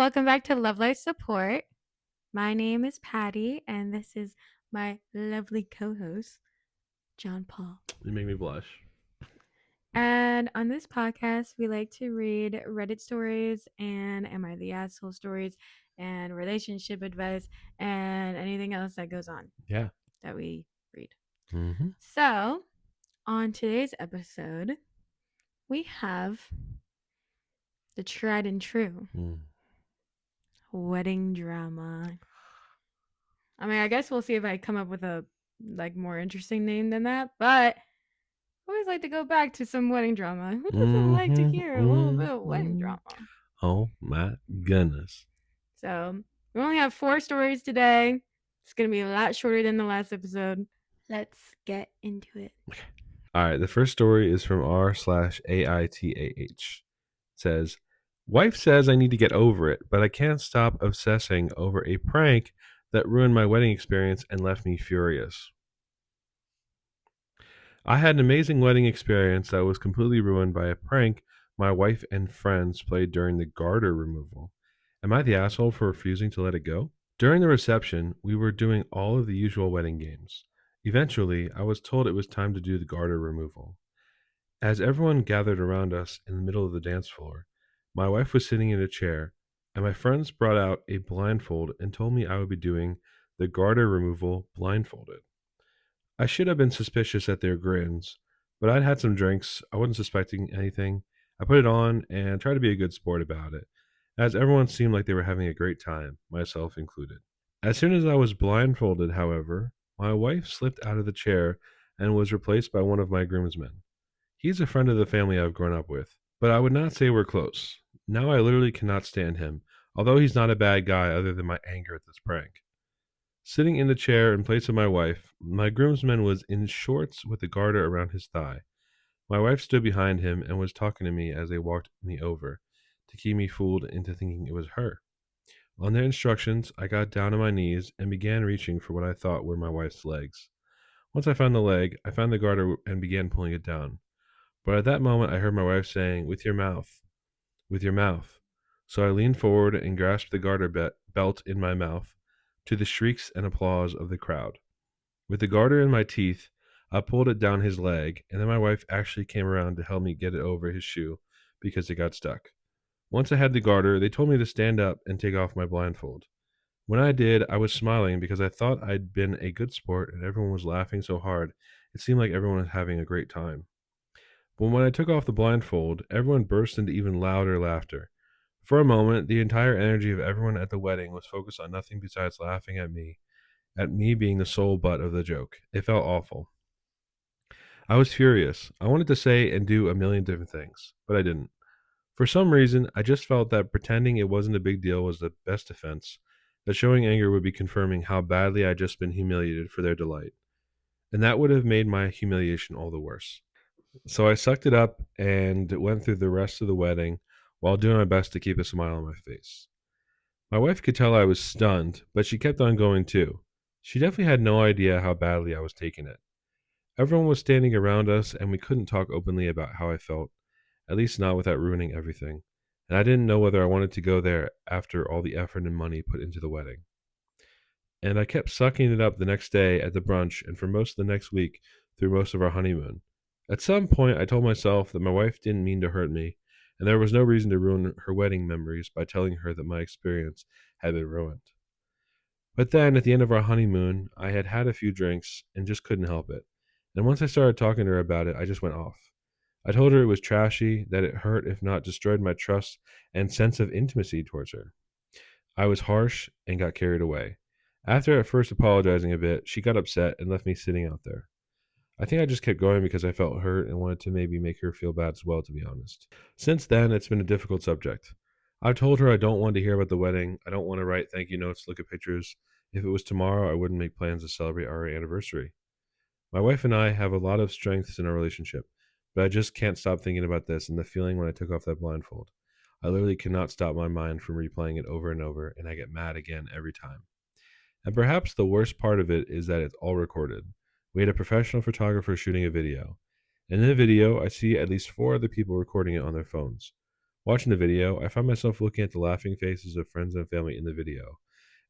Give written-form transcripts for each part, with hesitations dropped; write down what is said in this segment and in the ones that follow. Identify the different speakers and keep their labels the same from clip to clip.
Speaker 1: welcome back to Love Life Support. My name is Patty, and this is my lovely co host, John Paul.
Speaker 2: You make me blush.
Speaker 1: And on this podcast, we like to read Reddit stories and Am I the Asshole stories and relationship advice and anything else that goes on
Speaker 2: Yeah.
Speaker 1: that we read.
Speaker 2: Mm-hmm.
Speaker 1: So, on today's episode, we have the tried and true wedding drama. I mean, I guess we'll see if I come up with a more interesting name than that, but I always like to go back to some wedding drama. Who doesn't like to hear a little bit of wedding drama?
Speaker 2: Oh my goodness.
Speaker 1: So we only have 4 stories today. It's gonna be a lot shorter than the last episode. Let's get into it.
Speaker 2: All right. The first story is from r/AITAH. It says, wife says I need to get over it, but I can't stop obsessing over a prank that ruined my wedding experience and left me furious. I had an amazing wedding experience that was completely ruined by a prank my wife and friends played during the garter removal. Am I the asshole for refusing to let it go? During the reception, we were doing all of the usual wedding games. Eventually, I was told it was time to do the garter removal. As everyone gathered around us in the middle of the dance floor, my wife was sitting in a chair, and my friends brought out a blindfold and told me I would be doing the garter removal blindfolded. I should have been suspicious at their grins, but I'd had some drinks. I wasn't suspecting anything. I put it on and tried to be a good sport about it, as everyone seemed like they were having a great time, myself included. As soon as I was blindfolded, however, my wife slipped out of the chair and was replaced by one of my groomsmen. He's a friend of the family I've grown up with, but I would not say we're close. Now I literally cannot stand him, although he's not a bad guy other than my anger at this prank. Sitting in the chair in place of my wife, my groomsman was in shorts with a garter around his thigh. My wife stood behind him and was talking to me as they walked me over, to keep me fooled into thinking it was her. On their instructions, I got down on my knees and began reaching for what I thought were my wife's legs. Once I found the leg, I found the garter and began pulling it down. But at that moment, I heard my wife saying, with your mouth, with your mouth. So I leaned forward and grasped the garter belt in my mouth, to the shrieks and applause of the crowd. With the garter in my teeth, I pulled it down his leg, and then my wife actually came around to help me get it over his shoe because it got stuck. Once I had the garter, they told me to stand up and take off my blindfold. When I did, I was smiling because I thought I'd been a good sport and everyone was laughing so hard. It seemed like everyone was having a great time. But when I took off the blindfold, everyone burst into even louder laughter. For a moment, the entire energy of everyone at the wedding was focused on nothing besides laughing at me being the sole butt of the joke. It felt awful. I was furious. I wanted to say and do a million different things, but I didn't. For some reason, I just felt that pretending it wasn't a big deal was the best defense, that showing anger would be confirming how badly I'd just been humiliated for their delight. And that would have made my humiliation all the worse. So I sucked it up and went through the rest of the wedding while doing my best to keep a smile on my face. My wife could tell I was stunned, but she kept on going too. She definitely had no idea how badly I was taking it. Everyone was standing around us, and we couldn't talk openly about how I felt, at least not without ruining everything. And I didn't know whether I wanted to go there after all the effort and money put into the wedding. And I kept sucking it up the next day at the brunch and for most of the next week through most of our honeymoon. At some point, I told myself that my wife didn't mean to hurt me, and there was no reason to ruin her wedding memories by telling her that my experience had been ruined. But then, at the end of our honeymoon, I had had a few drinks and just couldn't help it. And once I started talking to her about it, I just went off. I told her it was trashy, that it hurt, if not destroyed, my trust and sense of intimacy towards her. I was harsh and got carried away. After at first apologizing a bit, she got upset and left me sitting out there. I think I just kept going because I felt hurt and wanted to maybe make her feel bad as well, to be honest. Since then, it's been a difficult subject. I've told her I don't want to hear about the wedding. I don't want to write thank you notes, look at pictures. If it was tomorrow, I wouldn't make plans to celebrate our anniversary. My wife and I have a lot of strengths in our relationship, but I just can't stop thinking about this and the feeling when I took off that blindfold. I literally cannot stop my mind from replaying it over and over, and I get mad again every time. And perhaps the worst part of it is that it's all recorded. We had a professional photographer shooting a video. And in the video, I see at least 4 other people recording it on their phones. Watching the video, I find myself looking at the laughing faces of friends and family in the video,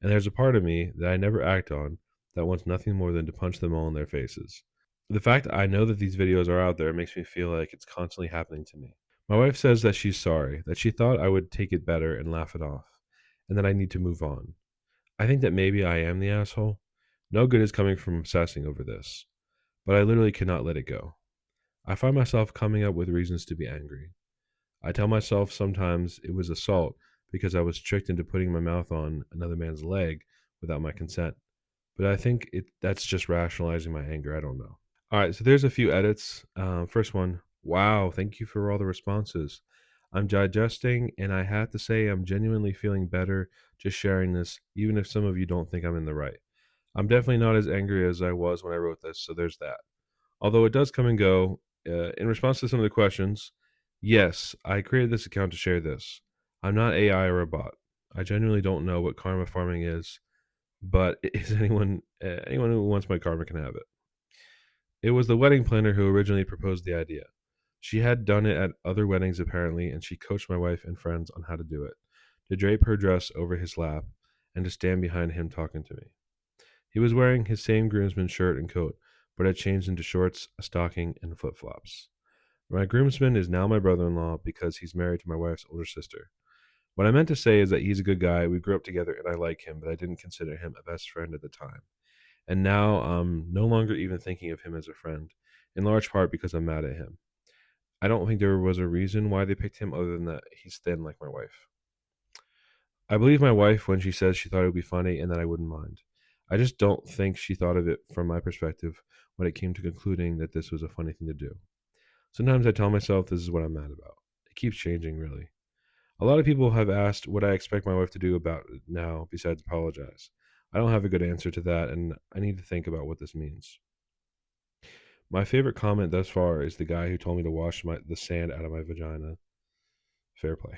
Speaker 2: and there's a part of me that I never act on that wants nothing more than to punch them all in their faces. The fact I know that these videos are out there makes me feel like it's constantly happening to me. My wife says that she's sorry, that she thought I would take it better and laugh it off, and that I need to move on. I think that maybe I am the asshole. No good is coming from obsessing over this, but I literally cannot let it go. I find myself coming up with reasons to be angry. I tell myself sometimes it was assault because I was tricked into putting my mouth on another man's leg without my consent. But I think that's just rationalizing my anger. I don't know. All right, so there's a few edits. First one, wow, thank you for all the responses. I'm digesting, and I have to say, I'm genuinely feeling better just sharing this, even if some of you don't think I'm in the right. I'm definitely not as angry as I was when I wrote this, so there's that. Although it does come and go, in response to some of the questions, yes, I created this account to share this. I'm not AI or a bot. I genuinely don't know what karma farming is, but is anyone who wants my karma can have it. It was the wedding planner who originally proposed the idea. She had done it at other weddings apparently, and she coached my wife and friends on how to do it. To drape her dress over his lap and to stand behind him talking to me. He was wearing his same groomsman shirt and coat, but had changed into shorts, a stocking, and flip flops. My groomsman is now my brother in law because he's married to my wife's older sister. What I meant to say is that he's a good guy. We grew up together and I like him, but I didn't consider him a best friend at the time. And now I'm no longer even thinking of him as a friend, in large part because I'm mad at him. I don't think there was a reason why they picked him other than that he's thin like my wife. I believe my wife when she says she thought it would be funny and that I wouldn't mind. I just don't think she thought of it from my perspective when it came to concluding that this was a funny thing to do. Sometimes I tell myself this is what I'm mad about. It keeps changing, really. A lot of people have asked what I expect my wife to do about it now besides apologize. I don't have a good answer to that, and I need to think about what this means. My favorite comment thus far is the guy who told me to wash the sand out of my vagina. Fair play.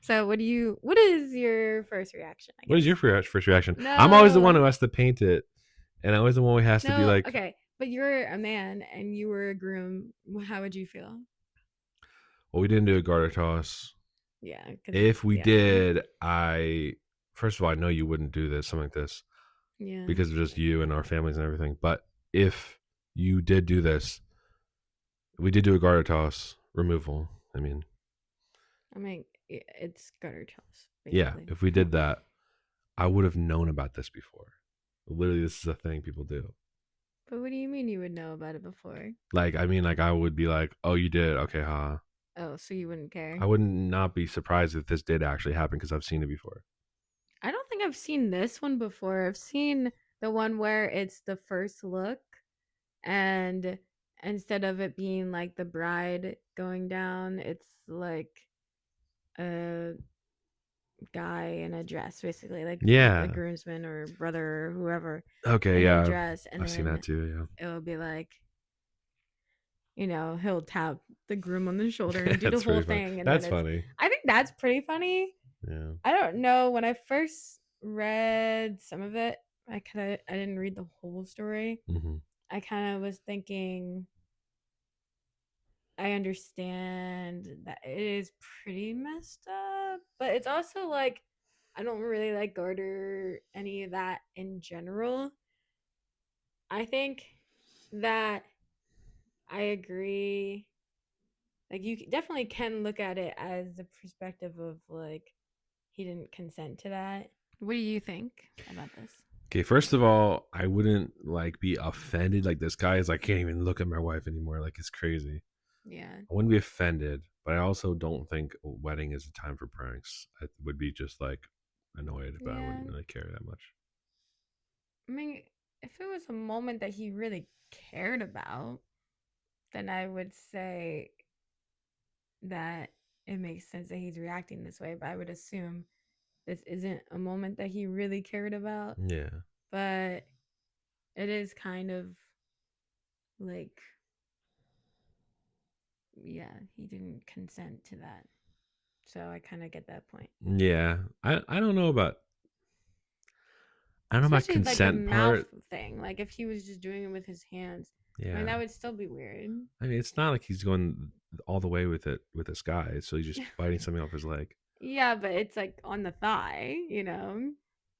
Speaker 1: So what is your first reaction, I
Speaker 2: What is
Speaker 1: guess?
Speaker 2: your first reaction? I'm always the one who
Speaker 1: No.
Speaker 2: has to paint it, and I'm always the one who has to be
Speaker 1: No,
Speaker 2: like,
Speaker 1: okay. But you're a man and you were a groom. How would you feel?
Speaker 2: well, we didn't do a garter toss.
Speaker 1: Yeah, because
Speaker 2: If we
Speaker 1: yeah.
Speaker 2: did, first of all, I know you wouldn't do this, something like this,
Speaker 1: Yeah.
Speaker 2: because of just you and our families and everything. But if you did do this, we did do a garter toss removal. I mean,
Speaker 1: I mean, it's gutter toss,
Speaker 2: yeah,
Speaker 1: basically.
Speaker 2: if we did that, I would have known about this before. Literally, this is a thing people do.
Speaker 1: But what do you mean you would know about it before?
Speaker 2: Like, I mean, like I would be like, "Oh, you did? Okay, huh?"
Speaker 1: Oh, so you wouldn't
Speaker 2: I
Speaker 1: care?
Speaker 2: would not be surprised if this did actually happen because I've seen it before.
Speaker 1: I don't think I've seen this one before. I've seen the one where it's the first look and instead of it being like the bride going down, it's like a guy in a dress, basically, like the
Speaker 2: Yeah.
Speaker 1: groomsman or brother or whoever
Speaker 2: Okay.
Speaker 1: in a
Speaker 2: Yeah.
Speaker 1: dress, and
Speaker 2: I've seen that
Speaker 1: then
Speaker 2: too.
Speaker 1: it will be like, he'll tap the groom on the shoulder
Speaker 2: Yeah.
Speaker 1: and do the
Speaker 2: That's
Speaker 1: whole
Speaker 2: pretty funny.
Speaker 1: thing, and then
Speaker 2: That's
Speaker 1: it's.
Speaker 2: funny.
Speaker 1: I think that's pretty funny.
Speaker 2: Yeah.
Speaker 1: I don't know. When I first read some of it, I didn't read the whole story.
Speaker 2: Hmm.
Speaker 1: I kind of was thinking I understand that it is pretty messed up, but it's also like I don't really like garter any of that in general. I think that I agree. Like you definitely can look at it as the perspective of like he didn't consent to that. What do you think about this?
Speaker 2: Okay. First of all, I wouldn't like be offended. Like this guy is like, can't even look at my wife anymore. Like it's crazy.
Speaker 1: Yeah.
Speaker 2: I wouldn't be offended, but I also don't think a wedding is a time for pranks. I would be just like annoyed, but I
Speaker 1: Yeah.
Speaker 2: wouldn't really care that much.
Speaker 1: I mean, if it was a moment that he really cared about, then I would say that it makes sense that he's reacting this way. But I would assume this isn't a moment that he really cared about.
Speaker 2: Yeah.
Speaker 1: But it is kind of like, yeah, he didn't consent to that. So I kind of get that point.
Speaker 2: Yeah. I don't know about
Speaker 1: Especially like the
Speaker 2: consent
Speaker 1: mouth
Speaker 2: part.
Speaker 1: thing. Like if he was just doing it with his hands, I mean,
Speaker 2: Yeah.
Speaker 1: that would still be weird.
Speaker 2: I mean, it's not like he's going all the way with it with this guy. So he's just biting something off his leg.
Speaker 1: Yeah, but it's like on the thigh, you know?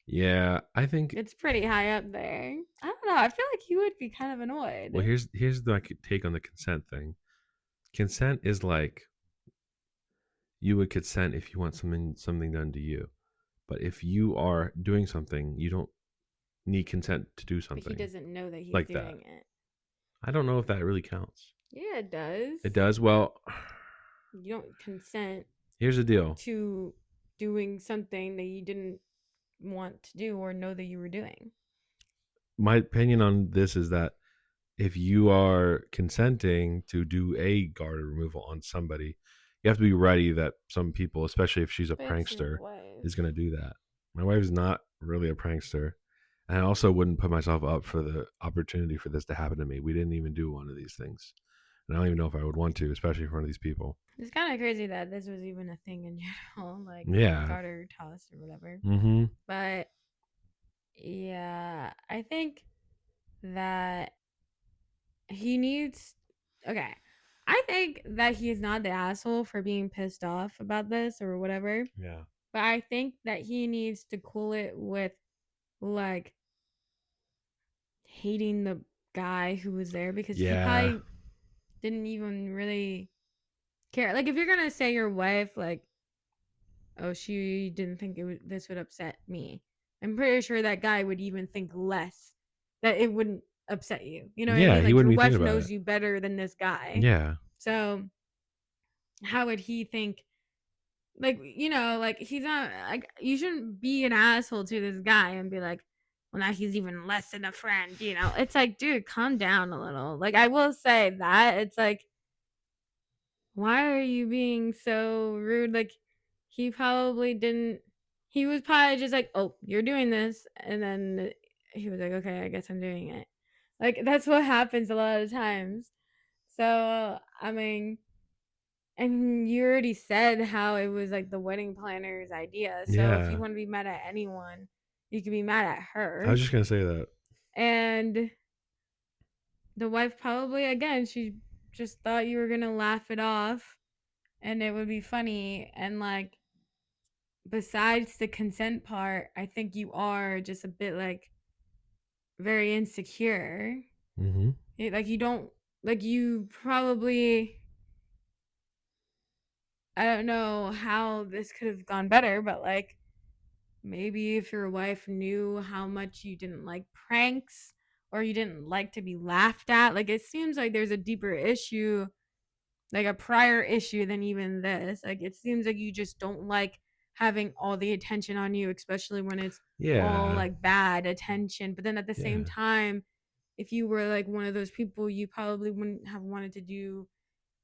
Speaker 2: Yeah, I think.
Speaker 1: It's pretty high up there. I don't know. I feel like you would be kind of
Speaker 2: Well,
Speaker 1: annoyed.
Speaker 2: here's my take on the consent thing. Consent is like you would consent if you want something done to you, but if you are doing something, you don't need consent to do
Speaker 1: But he
Speaker 2: something
Speaker 1: doesn't know that he's
Speaker 2: like that.
Speaker 1: doing it.
Speaker 2: I don't know if that really counts.
Speaker 1: Yeah, it does.
Speaker 2: It does. Well,
Speaker 1: You don't consent
Speaker 2: here's the deal.
Speaker 1: to doing something that you didn't want to do or know that you were doing.
Speaker 2: My opinion on this is that if you are consenting to do a garter removal on somebody, you have to be ready that some people, especially if she's a
Speaker 1: But it's your
Speaker 2: prankster,
Speaker 1: wife.
Speaker 2: is going to do that. My wife is not really a prankster. And I also wouldn't put myself up for the opportunity for this to happen to me. We didn't even do one of these things. And I don't even know if I would want to, especially in front of these people.
Speaker 1: It's kind of crazy that this was even a thing in general, like
Speaker 2: Yeah.
Speaker 1: garter toss or whatever.
Speaker 2: Mm-hmm.
Speaker 1: But yeah, I think that he needs. Okay. I think that he's not the asshole for being pissed off about this or whatever.
Speaker 2: Yeah.
Speaker 1: But I think that he needs to cool it with like hating the guy who was there because he
Speaker 2: Yeah.
Speaker 1: probably didn't even really care. Like if you're gonna say your wife like, oh, she didn't think this would upset me. I'm pretty sure that guy would even think less that it wouldn't upset you. You know what I
Speaker 2: Yeah,
Speaker 1: mean?
Speaker 2: he
Speaker 1: Like your
Speaker 2: wouldn't be
Speaker 1: wife
Speaker 2: thinking about
Speaker 1: knows
Speaker 2: it.
Speaker 1: you better than this guy.
Speaker 2: Yeah.
Speaker 1: So how would he think like, you know, like he's not like you shouldn't be an asshole to this guy and be like, well now he's even less than a friend, you know. It's like, dude, calm down a little. Like I will say that it's like why are you being so rude? Like he probably didn't he was probably just like, "Oh, you're doing this." And then he was like, "Okay, I guess I'm doing it." Like that's what happens a lot of times. So, I mean, and you already said how it was like the wedding planner's idea. So, if you
Speaker 2: Yeah.
Speaker 1: want to be mad at anyone, you can be mad at
Speaker 2: I
Speaker 1: her.
Speaker 2: was just going to say that.
Speaker 1: And the wife probably again, she just thought you were going to laugh it off and it would be funny and like besides the consent part, I think you are just a bit like very insecure.
Speaker 2: Mm-hmm.
Speaker 1: Like you don't like you probably I don't know how this could have gone better, but like maybe if your wife knew how much you didn't like pranks or you didn't like to be laughed at, like it seems like there's a deeper issue, like a prior issue than even this. Like it seems like you just don't like having all the attention on you, especially when it's all
Speaker 2: Yeah.
Speaker 1: like bad attention. But then at the same
Speaker 2: Yeah.
Speaker 1: time, if you were like one of those people, you probably wouldn't have wanted to do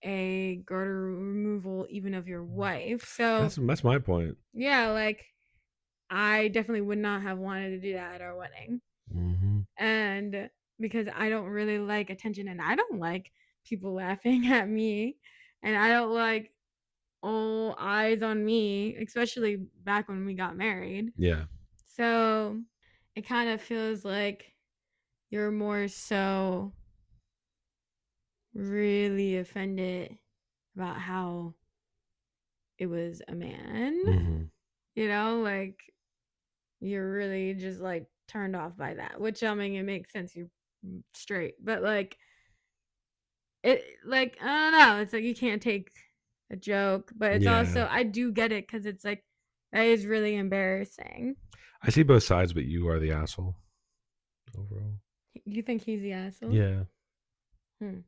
Speaker 1: a garter removal even of your wife. So
Speaker 2: That's my point.
Speaker 1: yeah, like I definitely would not have wanted to do that at our wedding.
Speaker 2: Mm-hmm.
Speaker 1: And because I don't really like attention and I don't like people laughing at me and I don't like all eyes on me, especially back when we got married.
Speaker 2: Yeah.
Speaker 1: So it kind of feels like you're more so really offended about how it was a man,
Speaker 2: Mm-hmm.
Speaker 1: you know, like you're really just like turned off by that, which I mean, it makes sense. You're straight, but like it, like, I don't know. It's like you can't take a joke, but it's
Speaker 2: Yeah.
Speaker 1: also, I do get it because it's like, that is really embarrassing.
Speaker 2: I see both sides, but you are the asshole overall.
Speaker 1: You think he's the asshole?
Speaker 2: Yeah.
Speaker 1: Hmm.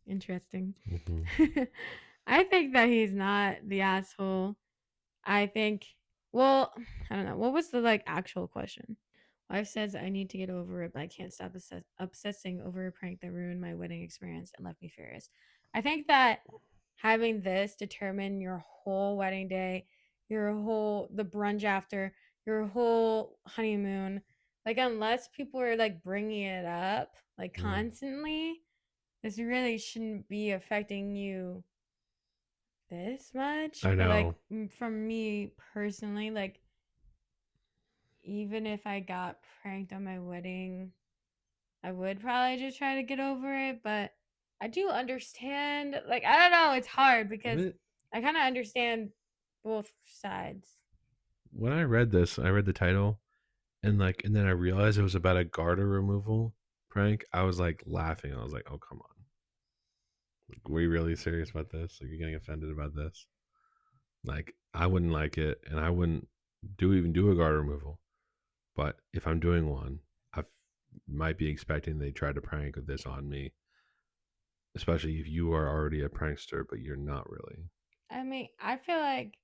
Speaker 1: Interesting.
Speaker 2: Mm-hmm.
Speaker 1: I think that he's not the asshole. I think, well, I don't know. What was the like actual question? Wife says I need to get over it, but I can't stop obsessing over a prank that ruined my wedding experience and left me furious. I think that having this determine your whole wedding day, the brunch after, your whole honeymoon, like unless people are like bringing it up like
Speaker 2: Mm.
Speaker 1: constantly, this really shouldn't be affecting you this much.
Speaker 2: I
Speaker 1: But like
Speaker 2: know.
Speaker 1: from me personally, like even if I got pranked on my wedding, I would probably just try to get over it. But I do understand. Like, I don't know. It's hard because
Speaker 2: But
Speaker 1: I kind of understand both sides.
Speaker 2: when I read this, I read the title, and then I realized it was about a garter removal prank. I was like laughing. I was like, "Oh, come on! Like, were you really serious about this? Like, you're getting offended about this? Like, I wouldn't like it, and I wouldn't do a garter removal. But if I'm doing one, I might be expecting they try to prank this on me, especially if you are already a prankster, but you're not really.
Speaker 1: I mean, I feel like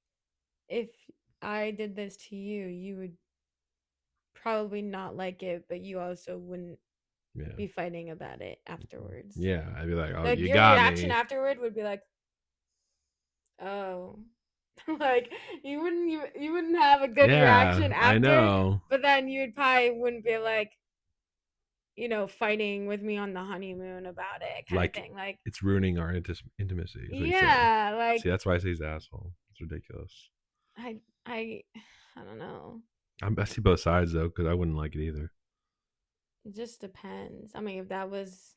Speaker 1: if I did this to you, you would probably not like it, but you also wouldn't
Speaker 2: Yeah,
Speaker 1: be fighting about it afterwards.
Speaker 2: yeah. I'd be like, "Oh,
Speaker 1: Like
Speaker 2: you
Speaker 1: your
Speaker 2: got
Speaker 1: reaction
Speaker 2: me."
Speaker 1: afterward would be like, "Oh." Like you wouldn't have a good
Speaker 2: Yeah,
Speaker 1: reaction
Speaker 2: I
Speaker 1: after,
Speaker 2: know.
Speaker 1: but then you'd probably wouldn't be like, fighting with me on the honeymoon about it kind of
Speaker 2: Like,
Speaker 1: thing. Like,
Speaker 2: it's ruining our intimacy, is what he's saying.
Speaker 1: yeah,
Speaker 2: See,
Speaker 1: like
Speaker 2: that's why I say he's an asshole. It's ridiculous.
Speaker 1: I I I don't know.
Speaker 2: I see both sides though, because I wouldn't like it either.
Speaker 1: It just depends. I mean, if that was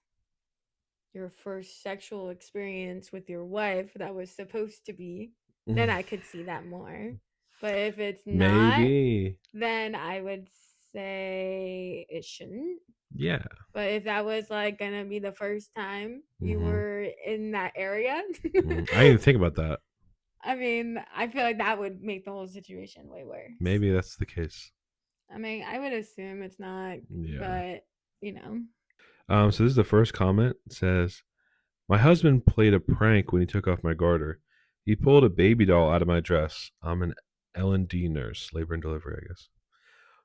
Speaker 1: your first sexual experience with your wife that was supposed to be, then I could see that more. But if it's not,
Speaker 2: Maybe.
Speaker 1: then I would say it shouldn't.
Speaker 2: Yeah.
Speaker 1: But if that was like gonna be the first time you
Speaker 2: Hmm.
Speaker 1: were in that area,
Speaker 2: I didn't even think about that.
Speaker 1: I mean, I feel like that would make the whole situation way worse.
Speaker 2: Maybe that's the case.
Speaker 1: I mean, I would assume it's not,
Speaker 2: Yeah.
Speaker 1: but you know.
Speaker 2: So this is the first comment. It says, "My husband played a prank when he took off my garter. He pulled a baby doll out of my dress. I'm an L&D nurse, labor and delivery, I guess.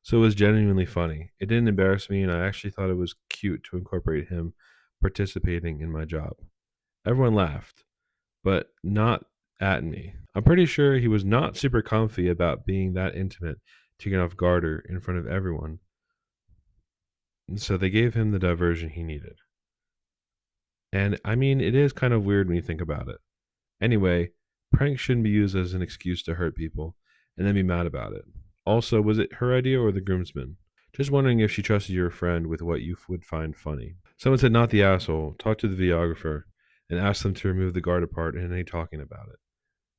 Speaker 2: So it was genuinely funny. It didn't embarrass me, and I actually thought it was cute to incorporate him participating in my job. Everyone laughed, but not at me. I'm pretty sure he was not super comfy about being that intimate, taking off garter in front of everyone. So they gave him the diversion he needed. And I mean, it is kind of weird when you think about it. Anyway, pranks shouldn't be used as an excuse to hurt people and then be mad about it. Also, was it her idea or the groomsman? Just wondering if she trusted your friend with what you would find funny. Someone said, not the asshole. Talk to the videographer and ask them to remove the guard part and any talking about it.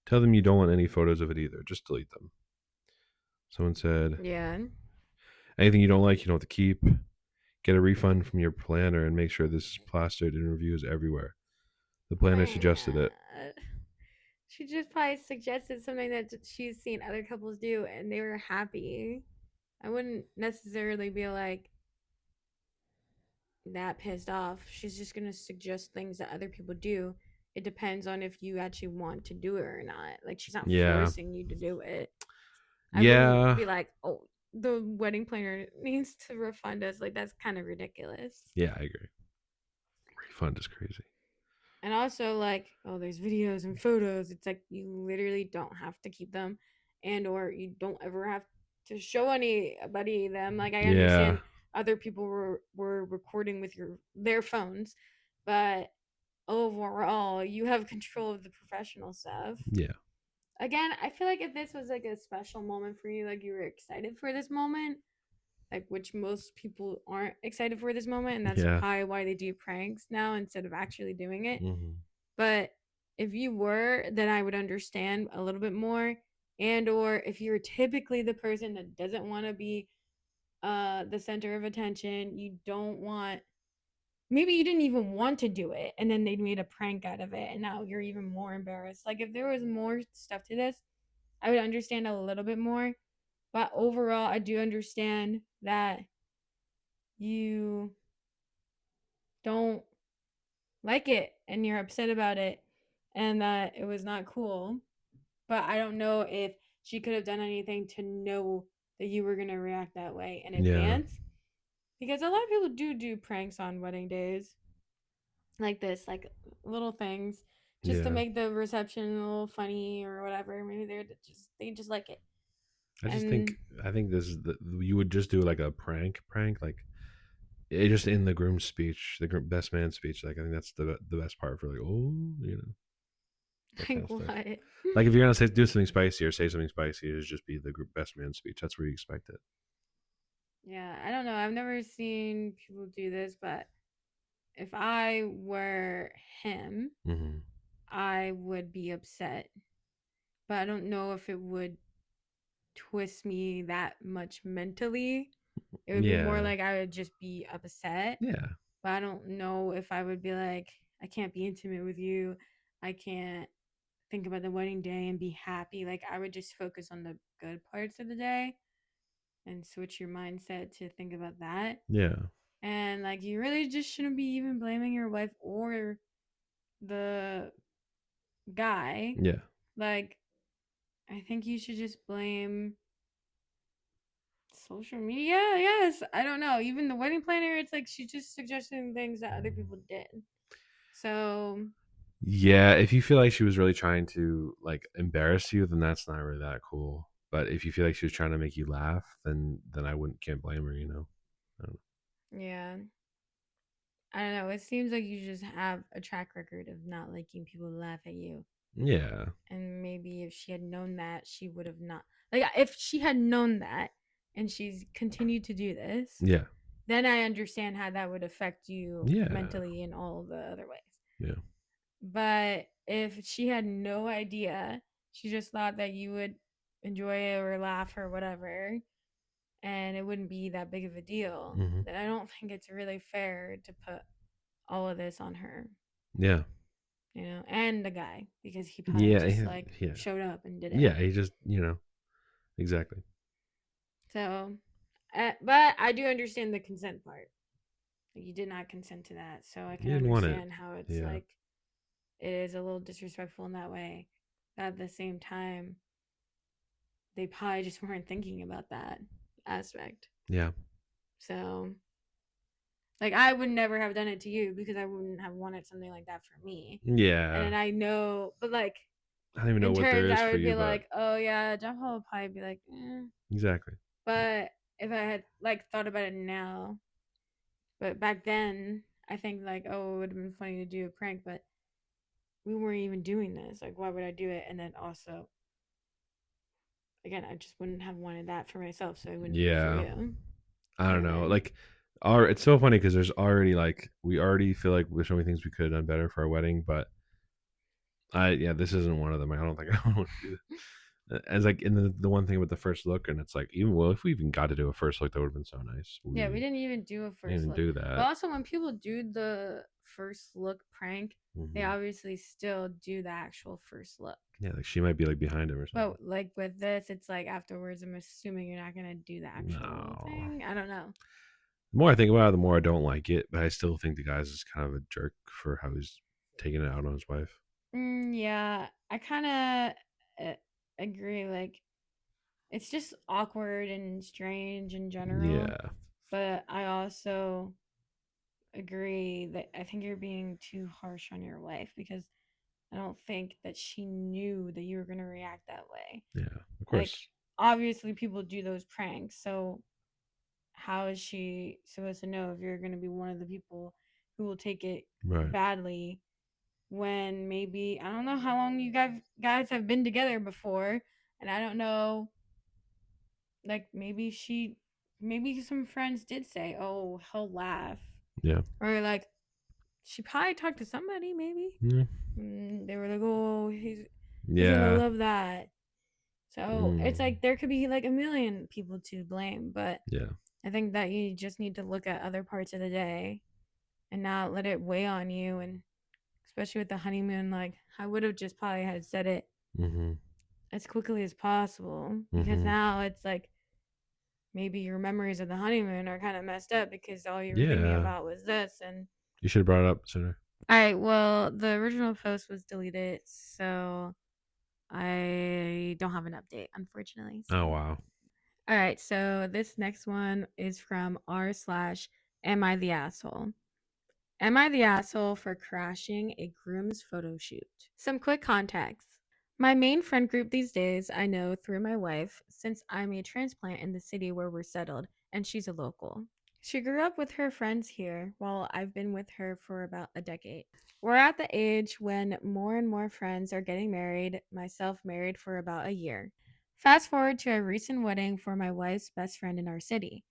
Speaker 2: Tell them you don't want any photos of it either. Just delete them. Someone said,
Speaker 1: Yeah.
Speaker 2: anything you don't like, you don't have to keep. Get a refund from your planner and make sure this is plastered in reviews everywhere. The
Speaker 1: I
Speaker 2: planner
Speaker 1: mean,
Speaker 2: suggested it.
Speaker 1: she just probably suggested something that she's seen other couples do and they were happy. I wouldn't necessarily be like that pissed off. She's just gonna suggest things that other people do. It depends on if you actually want to do it or not. Like she's not
Speaker 2: Yeah.
Speaker 1: forcing you to do it. I wouldn't
Speaker 2: Yeah.
Speaker 1: be like, oh, the wedding planner needs to refund us. Like that's kind of ridiculous.
Speaker 2: Yeah, I agree. Refund is crazy.
Speaker 1: And also like, oh, there's videos and photos. It's like you literally don't have to keep them, and or you don't ever have to show anybody them. Like I
Speaker 2: Yeah.
Speaker 1: understand other people were recording with their phones, but overall you have control of the professional stuff.
Speaker 2: Yeah.
Speaker 1: Again, I feel like if this was like a special moment for you, like you were excited for this moment, like which most people aren't excited for this moment, and that's
Speaker 2: Yeah.
Speaker 1: probably why they do pranks now instead of actually doing it.
Speaker 2: Mm-hmm.
Speaker 1: But if you were, then I would understand a little bit more. And or if you're typically the person that doesn't want to be the center of attention, you don't want, maybe you didn't even want to do it and then they made a prank out of it and now you're even more embarrassed. Like if there was more stuff to this, I would understand a little bit more. But overall, I do understand that you don't like it and you're upset about it and that it was not cool. But I don't know if she could have done anything to know that you were going to react that way in
Speaker 2: Yeah.
Speaker 1: advance. Because a lot of people do pranks on wedding days like this, like little things just to
Speaker 2: Yeah.
Speaker 1: make the reception a little funny or whatever. Maybe they just like it. And
Speaker 2: I think this is you would just do like a prank, like it just in the groom's speech, the best man speech. Like I think that's the best part for like, oh, that kind
Speaker 1: like
Speaker 2: of stuff.
Speaker 1: what?
Speaker 2: Like if you're gonna do something spicy or say something spicy, it just be the best man speech. That's where you expect it.
Speaker 1: Yeah, I don't know. I've never seen people do this, but if I were him,
Speaker 2: Mm-hmm.
Speaker 1: I would be upset. But I don't know if it would twist me that much mentally. It would be more
Speaker 2: Yeah.
Speaker 1: like I would just be upset.
Speaker 2: Yeah.
Speaker 1: But I don't know if I would be like, I can't be intimate with you. I can't think about the wedding day and be happy. Like, I would just focus on the good parts of the day and switch your mindset to think about that.
Speaker 2: Yeah.
Speaker 1: And like, you really just shouldn't be even blaming your wife or the guy.
Speaker 2: Yeah.
Speaker 1: Like, I think you should just blame social media. Yes, I don't know. Even the wedding planner, it's like she's just suggesting things that other people did. So
Speaker 2: Yeah, if you feel like she was really trying to like embarrass you, then that's not really that cool. But if you feel like she was trying to make you laugh, then I wouldn't can't blame her, you know. I don't
Speaker 1: yeah, I don't know. It seems like you just have a track record of not liking people to laugh at you.
Speaker 2: know. Yeah.
Speaker 1: And maybe if she had known that, she would have not. Like, if she had known that and she's continued to do this,
Speaker 2: Yeah.
Speaker 1: then I understand how that would affect you
Speaker 2: Yeah.
Speaker 1: mentally in all the other ways.
Speaker 2: Yeah.
Speaker 1: But if she had no idea, she just thought that you would enjoy it or laugh or whatever, and it wouldn't be that big of a deal,
Speaker 2: Hmm.
Speaker 1: then I don't think it's really fair to put all of this on her,
Speaker 2: Yeah.
Speaker 1: and the guy, because he probably
Speaker 2: Yeah.
Speaker 1: just like
Speaker 2: Yeah.
Speaker 1: showed up and did
Speaker 2: Yeah.
Speaker 1: it.
Speaker 2: He just, exactly.
Speaker 1: So, but I do understand the consent part. Like, you did not consent to that, so I can
Speaker 2: You didn't want it.
Speaker 1: understand how it's
Speaker 2: Yeah.
Speaker 1: like it is a little disrespectful in that way. But at the same time, they probably just weren't thinking about that aspect.
Speaker 2: Yeah.
Speaker 1: So, like, I would never have done it to you because I wouldn't have wanted something like that for me. And
Speaker 2: Yeah.
Speaker 1: then I know, but like,
Speaker 2: I don't even know
Speaker 1: in
Speaker 2: what there
Speaker 1: turns,
Speaker 2: is
Speaker 1: I
Speaker 2: for
Speaker 1: would
Speaker 2: you,
Speaker 1: be
Speaker 2: but
Speaker 1: like, oh yeah, Jeff would probably be like, eh.
Speaker 2: exactly.
Speaker 1: But if I had like thought about it now, but back then, I think like, oh, it would have been funny to do a prank, but we weren't even doing this. Like, why would I do it? And then also, again, I just wouldn't have wanted that for myself, so I wouldn't do it for
Speaker 2: Yeah.
Speaker 1: you.
Speaker 2: I don't
Speaker 1: And
Speaker 2: know.
Speaker 1: then,
Speaker 2: It's so funny because there's already like we already feel like there's so many things we could have done better for our wedding, but this isn't one of them. I don't think I want to do that. As like in the one thing with the first look, and it's like even well, if we even got to do a first look, that would have been so nice.
Speaker 1: yeah, we didn't even do a
Speaker 2: Didn't
Speaker 1: first
Speaker 2: even
Speaker 1: look.
Speaker 2: do
Speaker 1: But
Speaker 2: that.
Speaker 1: also, when people do the first look prank, they
Speaker 2: Hmm.
Speaker 1: obviously still do the actual first look.
Speaker 2: Yeah, like she might be like behind him or something.
Speaker 1: But like with this, it's like afterwards, I'm assuming you're not gonna do the actual
Speaker 2: No.
Speaker 1: thing. I don't know.
Speaker 2: The more I think about it, the more I don't like it. But I still think the guy's is kind of a jerk for how he's taking it out on his wife.
Speaker 1: Yeah, I kind of agree. Like, it's just awkward and strange in general.
Speaker 2: Yeah.
Speaker 1: But I also agree that I think you're being too harsh on your wife because I don't think that she knew that you were going to react that way.
Speaker 2: Yeah. Of
Speaker 1: Like,
Speaker 2: course.
Speaker 1: obviously, people do those pranks. So, how is she supposed to know if you're going to be one of the people who will take it
Speaker 2: Right.
Speaker 1: badly when maybe, I don't know how long you guys have been together before. And I don't know, like, maybe some friends did say, oh, he'll laugh.
Speaker 2: Yeah.
Speaker 1: Or, like, she probably talked to somebody, maybe.
Speaker 2: Yeah.
Speaker 1: They were like, "Oh, he's gonna
Speaker 2: Yeah.
Speaker 1: love that." So it's
Speaker 2: Mm.
Speaker 1: like there could be like a million people to blame, but
Speaker 2: Yeah.
Speaker 1: I think that you just need to look at other parts of the day and not let it weigh on you. And especially with the honeymoon, like, I would have just probably had said it
Speaker 2: Mm-hmm.
Speaker 1: as quickly as possible because
Speaker 2: Mm-hmm.
Speaker 1: now it's like maybe your memories of the honeymoon are kind of messed up because all you were thinking
Speaker 2: Yeah.
Speaker 1: about was this. And
Speaker 2: You should have brought it up sooner.
Speaker 1: all right, well, the original post was deleted, so I don't have an update, unfortunately.
Speaker 2: Oh
Speaker 1: So,
Speaker 2: wow.
Speaker 1: all right. So this next one is from r slash Am I the asshole? Am I the asshole for crashing a groom's photo shoot? Some quick context. My main friend group these days I know through my wife, since I'm a transplant in the city where we're settled, and she's a local. She grew up with her friends here, while I've been with her for about a decade. We're at the age when more and more friends are getting married, myself married for about a year. Fast forward to a recent wedding for my wife's best friend in our city.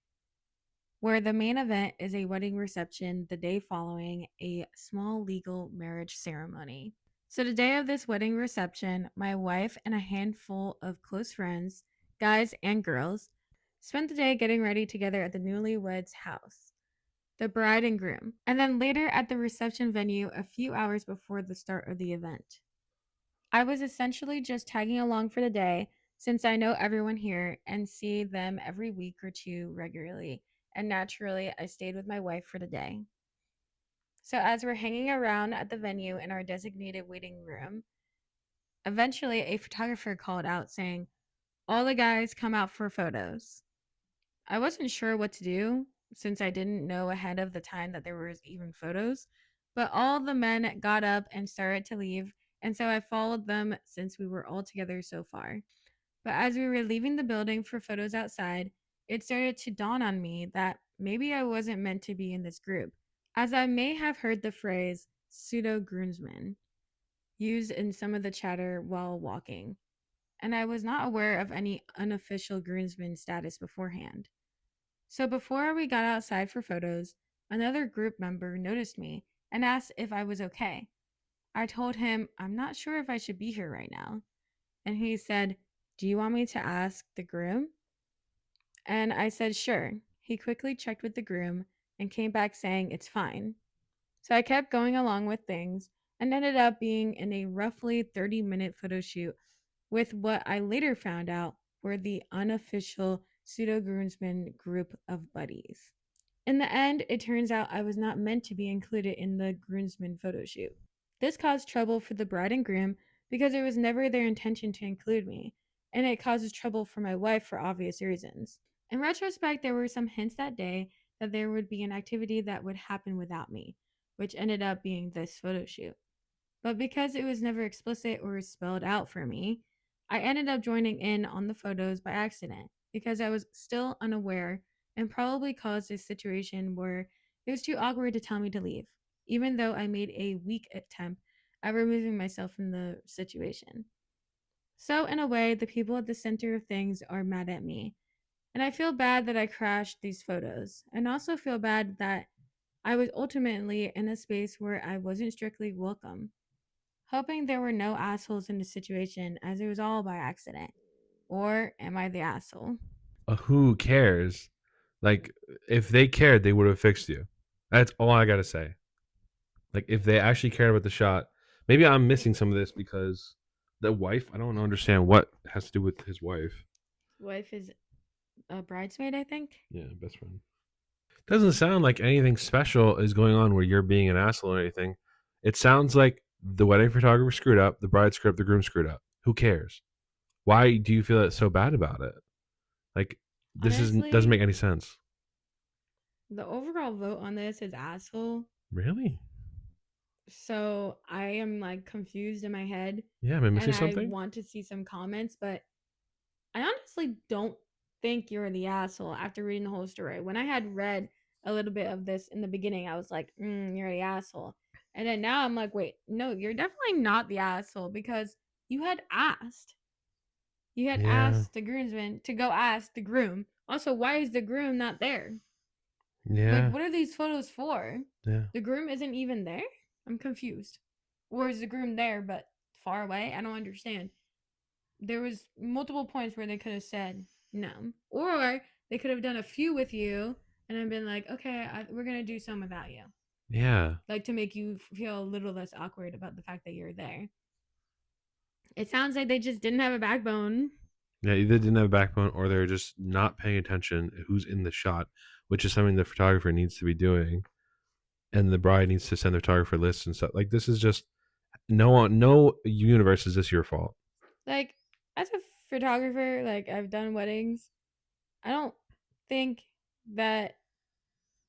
Speaker 1: where the main event is a wedding reception the day following a small legal marriage ceremony. So, the day of this wedding reception, my wife and a handful of close friends, guys and girls, spent the day getting ready together at the newlyweds' house, the bride and groom, and then later at the reception venue a few hours before the start of the event. I was essentially just tagging along for the day since I know everyone here and see them every week or two regularly, and naturally, I stayed with my wife for the day. So, as we're hanging around at the venue in our designated waiting room, eventually a photographer called out saying, "All the guys come out for photos." I wasn't sure what to do since I didn't know ahead of the time that there was even photos, but all the men got up and started to leave, and so I followed them since we were all together so far. But as we were leaving the building for photos outside, it started to dawn on me that maybe I wasn't meant to be in this group, as I may have heard the phrase pseudo groomsman used in some of the chatter while walking, and I was not aware of any unofficial groomsman status beforehand. So before we got outside for photos, another group member noticed me and asked if I was okay. I told him I'm not sure if I should be here right now. And he said, "Do you want me to ask the groom?" And I said, "Sure." He quickly checked with the groom and came back saying it's fine. So I kept going along with things and ended up being in a roughly 30-minute photo shoot with what I later found out were the unofficial pseudo groomsmen group of buddies. In the end, it turns out I was not meant to be included in the groomsmen photo shoot. This caused trouble for the bride and groom because it was never their intention to include me, and it causes trouble for my wife for obvious reasons. In retrospect, there were some hints that day that there would be an activity that would happen without me, which ended up being this photo shoot. But because it was never explicit or spelled out for me, I ended up joining in on the photos by accident because I was still unaware and probably caused a situation where it was too awkward to tell me to leave, even though I made a weak attempt at removing myself from the situation. So, in a way, the people at the center of things are mad at me. And I feel bad that I crashed these photos, and also feel bad that I was ultimately in a space where I wasn't strictly welcome. Hoping there were no assholes in the situation as it was all by accident. Or am I the asshole?
Speaker 2: Who cares? Like, if they cared, they would have fixed you. That's all I gotta say. Like, if they actually cared about the shot, maybe I'm missing some of this because the wife. I don't understand what has to do with his wife.
Speaker 1: His wife is a bridesmaid, I think.
Speaker 2: Yeah, best friend. Doesn't sound like anything special is going on where you're being an asshole or anything. It sounds like the wedding photographer screwed up, the bride screwed up, the groom screwed up. Who cares? Why do you feel so bad about it? Like, this is doesn't
Speaker 1: Honestly,
Speaker 2: make any sense.
Speaker 1: the overall vote on this is asshole.
Speaker 2: Really?
Speaker 1: So I am like confused in my head
Speaker 2: Yeah, am I
Speaker 1: and
Speaker 2: missing
Speaker 1: I
Speaker 2: something?
Speaker 1: want to see some comments, but I honestly don't think you're the asshole after reading the whole story. When I had read a little bit of this in the beginning, I was like, you're the asshole. And then now I'm like, wait, no, you're definitely not the asshole because you had asked. You had
Speaker 2: Yeah,
Speaker 1: asked the groomsman to go ask the groom. Also, why is the groom not there? Like,
Speaker 2: yeah,
Speaker 1: what are these photos for?
Speaker 2: yeah,
Speaker 1: The groom isn't even there? I'm confused. Or is the groom there but far away? I don't understand. There was multiple points where they could have said no, or they could have done a few with you and then been like, okay, we're gonna do some without you,
Speaker 2: yeah,
Speaker 1: like to make you feel a little less awkward about the fact that you're there. It sounds like they just didn't have a backbone.
Speaker 2: yeah. Either didn't have a backbone, or they're just not paying attention who's in the shot, which is something the photographer needs to be doing, and the bride needs to send the photographer lists and stuff. Like, this is just no universe is this your fault.
Speaker 1: Like, as a photographer, like I've done weddings, I don't think that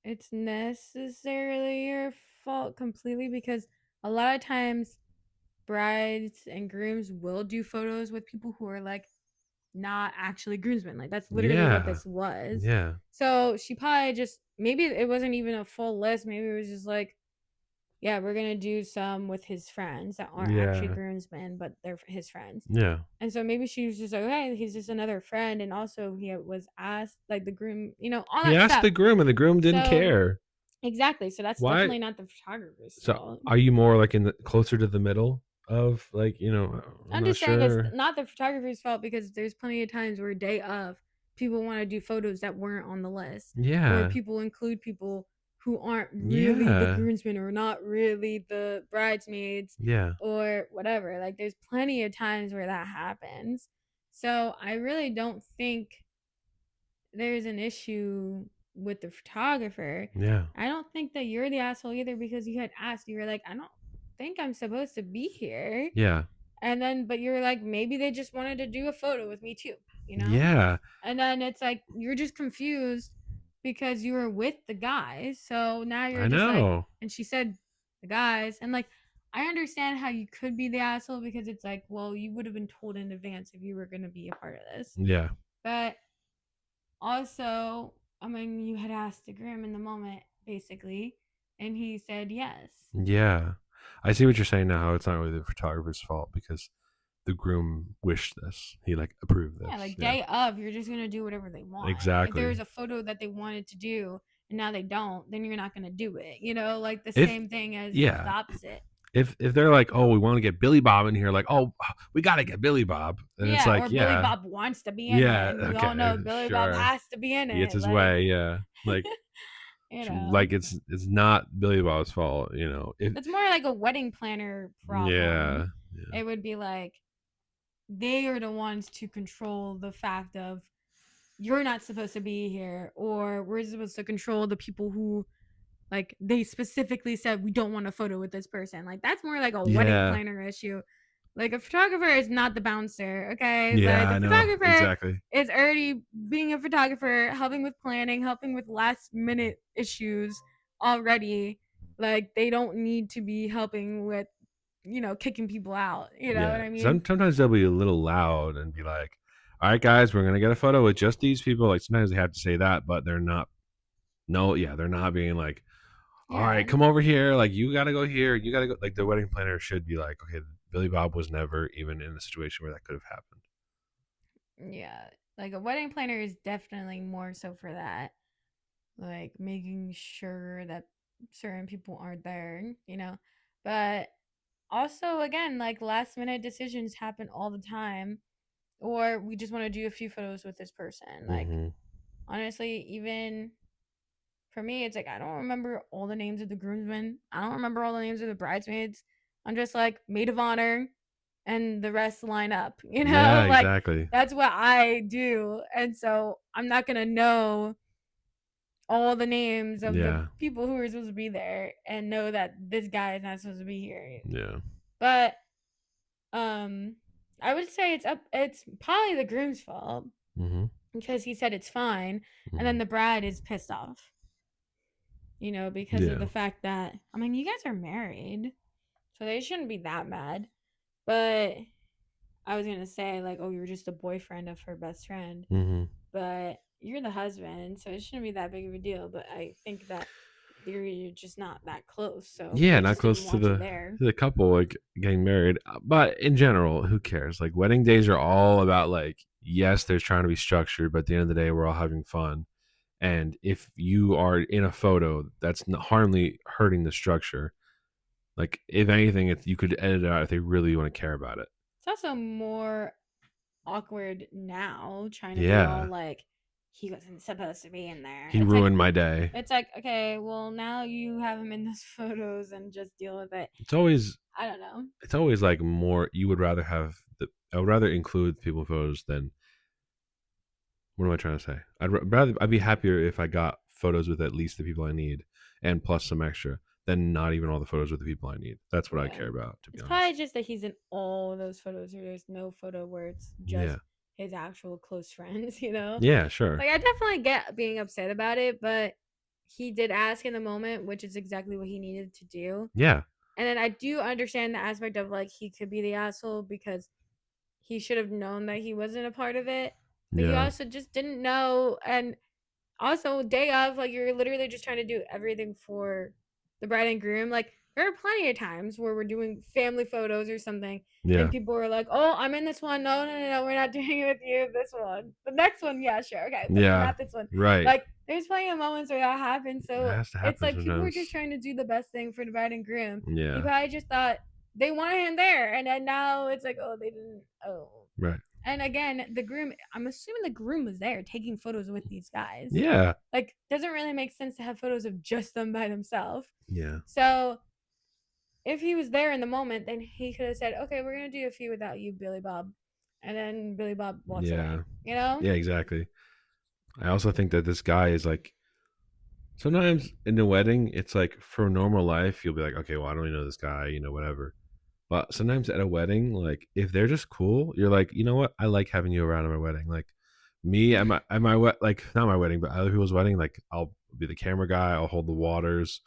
Speaker 1: it's necessarily your fault completely because a lot of times brides and grooms will do photos with people who are like not actually groomsmen. Like that's literally what
Speaker 2: Yeah,
Speaker 1: this was.
Speaker 2: yeah,
Speaker 1: So she probably just maybe it wasn't even a full list. Maybe it was just like yeah, we're gonna do some with his friends that aren't actually
Speaker 2: Yeah.
Speaker 1: groomsmen, but they're his friends.
Speaker 2: Yeah.
Speaker 1: And so maybe she was just like, okay, he's just another friend. And also he was asked like the groom, all
Speaker 2: He
Speaker 1: that
Speaker 2: asked
Speaker 1: stuff.
Speaker 2: the groom, and the groom didn't
Speaker 1: So
Speaker 2: care.
Speaker 1: exactly. So that's
Speaker 2: Why?
Speaker 1: definitely not the photographer's
Speaker 2: So,
Speaker 1: fault.
Speaker 2: are you more like in the closer to the middle of like, I'm
Speaker 1: I'm
Speaker 2: not
Speaker 1: just saying it's
Speaker 2: sure.
Speaker 1: not the photographer's fault because there's plenty of times where day of people want to do photos that weren't on the list, or
Speaker 2: Yeah.
Speaker 1: people include people who aren't really the
Speaker 2: Yeah.
Speaker 1: groomsmen or not really the bridesmaids
Speaker 2: Yeah.
Speaker 1: or whatever. Like there's plenty of times where that happens. So I really don't think there's an issue with the photographer.
Speaker 2: Yeah.
Speaker 1: I don't think that you're the asshole either because you had asked, you were like, I don't think I'm supposed to be here.
Speaker 2: Yeah.
Speaker 1: And then, but you're like, maybe they just wanted to do a photo with me too, you know?
Speaker 2: Yeah.
Speaker 1: And then it's like, you're just confused because you were with the guys. So now you're
Speaker 2: I
Speaker 1: just like,
Speaker 2: know.
Speaker 1: and she said the guys. And like, I understand how you could be the asshole because it's like, well, you would have been told in advance if you were going to be a part of this.
Speaker 2: Yeah.
Speaker 1: But also, I mean, you had asked the groom in the moment, basically, and he said yes.
Speaker 2: Yeah. I see what you're saying now. How it's not really the photographer's fault because the groom wished this. He like approved
Speaker 1: Yeah,
Speaker 2: this.
Speaker 1: like
Speaker 2: Yeah.
Speaker 1: day of, you're just gonna do whatever they want. If
Speaker 2: Exactly.
Speaker 1: there's a photo that they wanted to do and now they don't, then you're not gonna do it. Like the
Speaker 2: If
Speaker 1: same thing as the
Speaker 2: yeah,
Speaker 1: opposite.
Speaker 2: if they're like, oh, we want to get Billy Bob in here, like, oh, we got to get Billy Bob, and it's
Speaker 1: Yeah, or
Speaker 2: like,
Speaker 1: Billy
Speaker 2: yeah,
Speaker 1: Bob wants to be in it,
Speaker 2: yeah,
Speaker 1: and we all know
Speaker 2: okay,
Speaker 1: Billy Bob
Speaker 2: sure,
Speaker 1: has to be in
Speaker 2: he gets
Speaker 1: it.
Speaker 2: his
Speaker 1: Like,
Speaker 2: way, yeah, like
Speaker 1: you know,
Speaker 2: like it's not Billy Bob's fault, If
Speaker 1: it's more like a wedding planner
Speaker 2: yeah,
Speaker 1: problem.
Speaker 2: yeah,
Speaker 1: It would be like they are the ones to control the fact of you're not supposed to be here, or we're supposed to control the people who like they specifically said we don't want a photo with this person. Like that's more like a wedding
Speaker 2: yeah,
Speaker 1: planner issue. Like a photographer is not the bouncer, okay? Like
Speaker 2: yeah,
Speaker 1: the
Speaker 2: I know
Speaker 1: photographer
Speaker 2: exactly.
Speaker 1: is already being a photographer, helping with planning, helping with last minute issues already. Like they don't need to be helping with kicking people out. You know what
Speaker 2: Yeah,
Speaker 1: I mean?
Speaker 2: sometimes they'll be a little loud and be like, "All right, guys, we're gonna get a photo with just these people." Like sometimes they have to say that, but they're not. No, yeah, they're not being like, all
Speaker 1: Yeah.
Speaker 2: right, come over here. Like, you got to go here. You got to go. Like, the wedding planner should be like, okay, Billy Bob was never even in a situation where that could have happened.
Speaker 1: Yeah. Like a wedding planner is definitely more so for that. Like making sure that certain people aren't there. But also again, like last minute decisions happen all the time. Or we just want to do a few photos with this person. Like
Speaker 2: Mm-hmm.
Speaker 1: honestly, even for me, it's like I don't remember all the names of the groomsmen. I don't remember all the names of the bridesmaids. I'm just like maid of honor and the rest line up,
Speaker 2: Yeah,
Speaker 1: Like
Speaker 2: exactly.
Speaker 1: that's what I do. And so I'm not gonna know all the names of the
Speaker 2: Yeah.
Speaker 1: people who are supposed to be there and know that this guy is not supposed to be here.
Speaker 2: Yeah.
Speaker 1: But um I would say it's probably the groom's fault
Speaker 2: Mm-hmm.
Speaker 1: because he said it's fine and
Speaker 2: Mm-hmm.
Speaker 1: then the bride is pissed off, because of
Speaker 2: Yeah.
Speaker 1: the fact that I mean you guys are married. So they shouldn't be that mad. But I was gonna say like, oh, you're just a boyfriend of her best friend.
Speaker 2: Mm-hmm.
Speaker 1: But you're the husband, so it shouldn't be that big of a deal. But I think that you're just not that close, so
Speaker 2: Yeah,
Speaker 1: they
Speaker 2: not
Speaker 1: just didn't
Speaker 2: close to
Speaker 1: want you
Speaker 2: the
Speaker 1: there.
Speaker 2: to the couple like getting married. But in general, who cares? Like wedding days are all about like, yes, there's trying to be structured, but at the end of the day, we're all having fun. And if you are in a photo that's not hardly hurting the structure, like if anything, you could edit it out if they really want to care about it.
Speaker 1: It's also more awkward now, trying to be all
Speaker 2: Yeah,
Speaker 1: like, he wasn't supposed to be in there.
Speaker 2: he ruined my day.
Speaker 1: It's like, okay, well now you have him in those photos and just deal with it.
Speaker 2: It's always
Speaker 1: I don't know.
Speaker 2: it's always like more. You would rather have the. I would rather include people in photos than. What am I trying to say? I'd be happier if I got photos with at least the people I need, and plus some extra, than not even all the photos with the people I need. That's what I
Speaker 1: Yeah.
Speaker 2: care about, to be
Speaker 1: It's
Speaker 2: honest.
Speaker 1: probably just that he's in all those photos where there's no photo where it's just
Speaker 2: Yeah.
Speaker 1: his actual close friends.
Speaker 2: Yeah, sure.
Speaker 1: Like I definitely get being upset about it, but he did ask in the moment, which is exactly what he needed to do.
Speaker 2: Yeah.
Speaker 1: And then I do understand the aspect of like he could be the asshole because he should have known that he wasn't a part of it. But he
Speaker 2: Yeah.
Speaker 1: also just didn't know. And also day of, like you're literally just trying to do everything for the bride and groom. Like there are plenty of times where we're doing family photos or something, and
Speaker 2: Yeah.
Speaker 1: people are like, "Oh, I'm in this one. No, no, no, no, we're not doing it with you. This one, the next one, yeah, sure, okay, but
Speaker 2: Yeah.
Speaker 1: not this one."
Speaker 2: Right.
Speaker 1: Like, there's plenty of moments where that happens.
Speaker 2: It
Speaker 1: So
Speaker 2: has to
Speaker 1: it's
Speaker 2: happen
Speaker 1: like people were
Speaker 2: sometimes.
Speaker 1: just trying to do the best thing for the bride and groom. He
Speaker 2: Yeah.
Speaker 1: probably just thought they wanted him there, and then now it's like, oh, they didn't. Oh,
Speaker 2: Right.
Speaker 1: and again, the groom, I'm assuming the groom was there taking photos with these guys.
Speaker 2: Yeah.
Speaker 1: Like, doesn't really make sense to have photos of just them by themselves.
Speaker 2: Yeah.
Speaker 1: So if he was there in the moment, then he could have said, "Okay, we're gonna do a few without you, Billy Bob," and then Billy Bob walks
Speaker 2: Yeah.
Speaker 1: away. You know?
Speaker 2: Yeah, exactly. I also think that this guy is like, sometimes in the wedding, it's like for normal life, you'll be like, okay, well, I don't really know this guy, whatever. But sometimes at a wedding, like if they're just cool, you're like, you know what? I like having you around at my wedding. Like me at my like not my wedding, but other people's wedding, like I'll be the camera guy, I'll hold the waters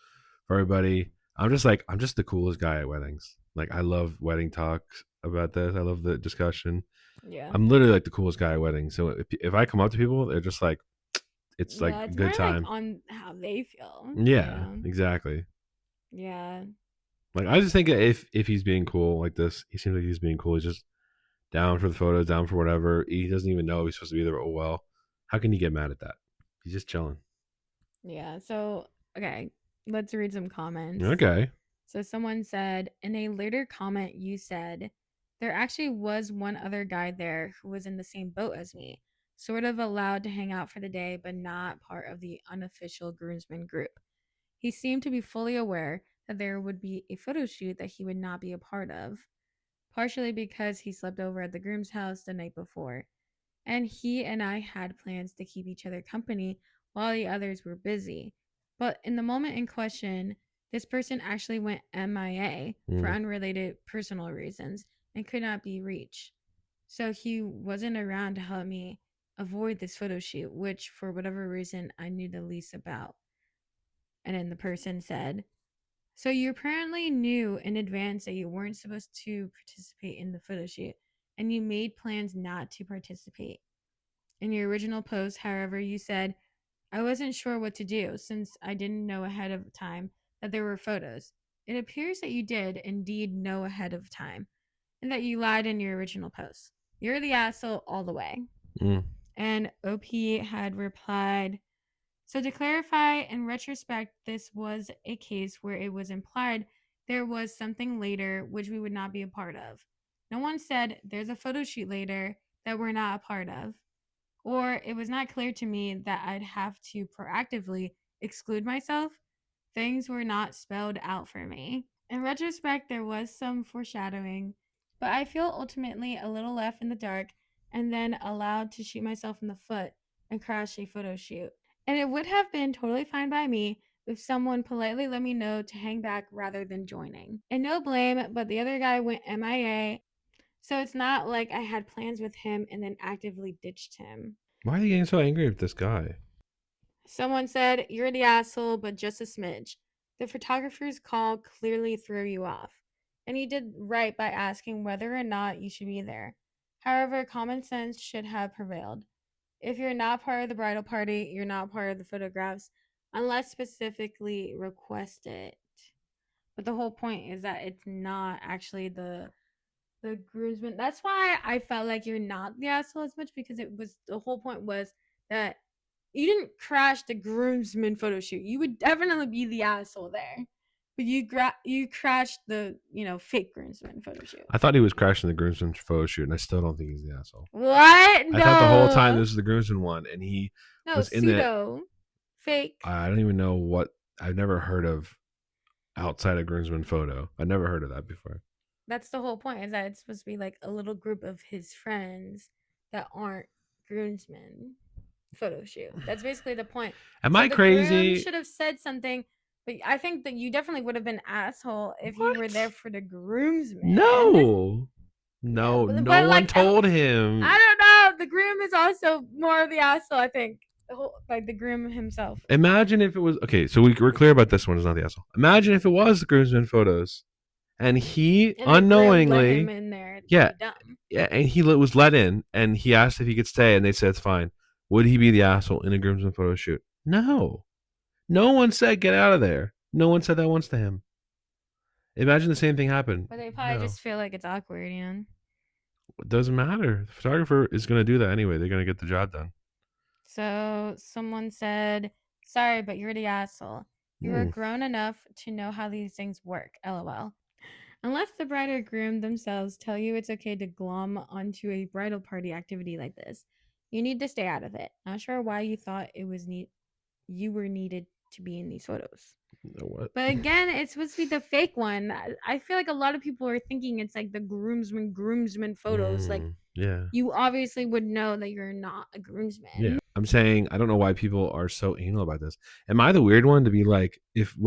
Speaker 2: for everybody. I'm just the coolest guy at weddings. Like I love wedding talks about this. I love the discussion.
Speaker 1: Yeah.
Speaker 2: I'm literally like the coolest guy at weddings. So if I come up to people, they're just like, it's like
Speaker 1: Yeah,
Speaker 2: a
Speaker 1: it's
Speaker 2: good
Speaker 1: more like
Speaker 2: time.
Speaker 1: on how they feel.
Speaker 2: Yeah, exactly.
Speaker 1: Yeah.
Speaker 2: Like I just think if he's being cool like this, he seems like he's being cool. He's just down for the photos, down for whatever. He doesn't even know he's supposed to be there. Oh well, how can you get mad at that? He's just chilling.
Speaker 1: Yeah. So, okay, let's read some comments.
Speaker 2: Okay.
Speaker 1: So, someone said, in a later comment, you said, there actually was one other guy there who was in the same boat as me, sort of allowed to hang out for the day, but not part of the unofficial groomsmen group. He seemed to be fully aware that there would be a photo shoot that he would not be a part of, partially because he slept over at the groom's house the night before, and he and I had plans to keep each other company while the others were busy. But in the moment in question, this person actually went MIA for unrelated personal reasons and could not be reached. So he wasn't around to help me avoid this photo shoot, which for whatever reason I knew the least about. And then the person said, so you apparently knew in advance that you weren't supposed to participate in the photo shoot, and you made plans not to participate. In your original post, however, you said, I wasn't sure what to do since I didn't know ahead of time that there were photos. It appears that you did indeed know ahead of time and that you lied in your original post. You're the asshole all the way. And OP had replied, so to clarify, in retrospect, this was a case where it was implied there was something later which we would not be a part of. No one said there's a photo shoot later that we're not a part of. Or it was not clear to me that I'd have to proactively exclude myself. Things were not spelled out for me. In retrospect, there was some foreshadowing, but I feel ultimately a little left in the dark and then allowed to shoot myself in the foot and crash a photo shoot. And it would have been totally fine by me if someone politely let me know to hang back rather than joining. And no blame, but the other guy went MIA, so it's not like I had plans with him and then actively ditched him.
Speaker 2: Why are you getting so angry with this guy?
Speaker 1: Someone said, you're the asshole, but just a smidge. The photographer's call clearly threw you off, and you did right by asking whether or not you should be there. However, common sense should have prevailed. If you're not part of the bridal party, you're not part of the photographs unless specifically requested. But the whole point is that it's not actually the groomsmen. That's why I felt like you're not the asshole as much, because it was the whole point was that you didn't crash the groomsmen photo shoot. You would definitely be the asshole there. But you crashed the fake groomsmen photo shoot.
Speaker 2: I thought he was crashing the groomsman photo shoot, and I still don't think he's the asshole.
Speaker 1: What? No.
Speaker 2: I thought the whole time this was the groomsman one, and he was in
Speaker 1: pseudo fake.
Speaker 2: I don't even know what I've never heard of outside a groomsman photo. I never heard of that before.
Speaker 1: That's the whole point, is that it's supposed to be like a little group of his friends that aren't groomsmen photo shoot. That's basically the point.
Speaker 2: Am I crazy?
Speaker 1: Should have said something, but I think that you definitely would have been asshole if you were there for the groomsmen.
Speaker 2: No, no one told him.
Speaker 1: I don't know. The groom is also more of the asshole, I think. Like the groom himself.
Speaker 2: Imagine if it was okay. So we're clear about this one is not the asshole. Imagine if it was the groomsmen photos, and he unknowingly
Speaker 1: let him in there.
Speaker 2: Yeah, and he was let in, and he asked if he could stay, and they said it's fine. Would he be the asshole in a groomsman photo shoot? No. No one said get out of there. No one said that once to him. Imagine the same thing happened.
Speaker 1: But they probably
Speaker 2: No,
Speaker 1: just feel like it's awkward, you know?
Speaker 2: it doesn't matter. The photographer is going to do that anyway. They're going to get the job done.
Speaker 1: So someone said, sorry, but you're the asshole. You are
Speaker 2: Hmm.
Speaker 1: grown enough to know how these things work. LOL. Unless the bride or groom themselves tell you it's okay to glom onto a bridal party activity like this, you need to stay out of it. Not sure why you thought it was you were needed to be in these photos.
Speaker 2: You know what?
Speaker 1: But again, it's supposed to be the fake one. I feel like a lot of people are thinking it's like the groomsmen photos. Like
Speaker 2: Yeah.
Speaker 1: you obviously would know that you're not a
Speaker 2: Yeah.
Speaker 1: groomsman.
Speaker 2: I'm saying I don't know why people are so anal about this. Am I the weird one to be like, if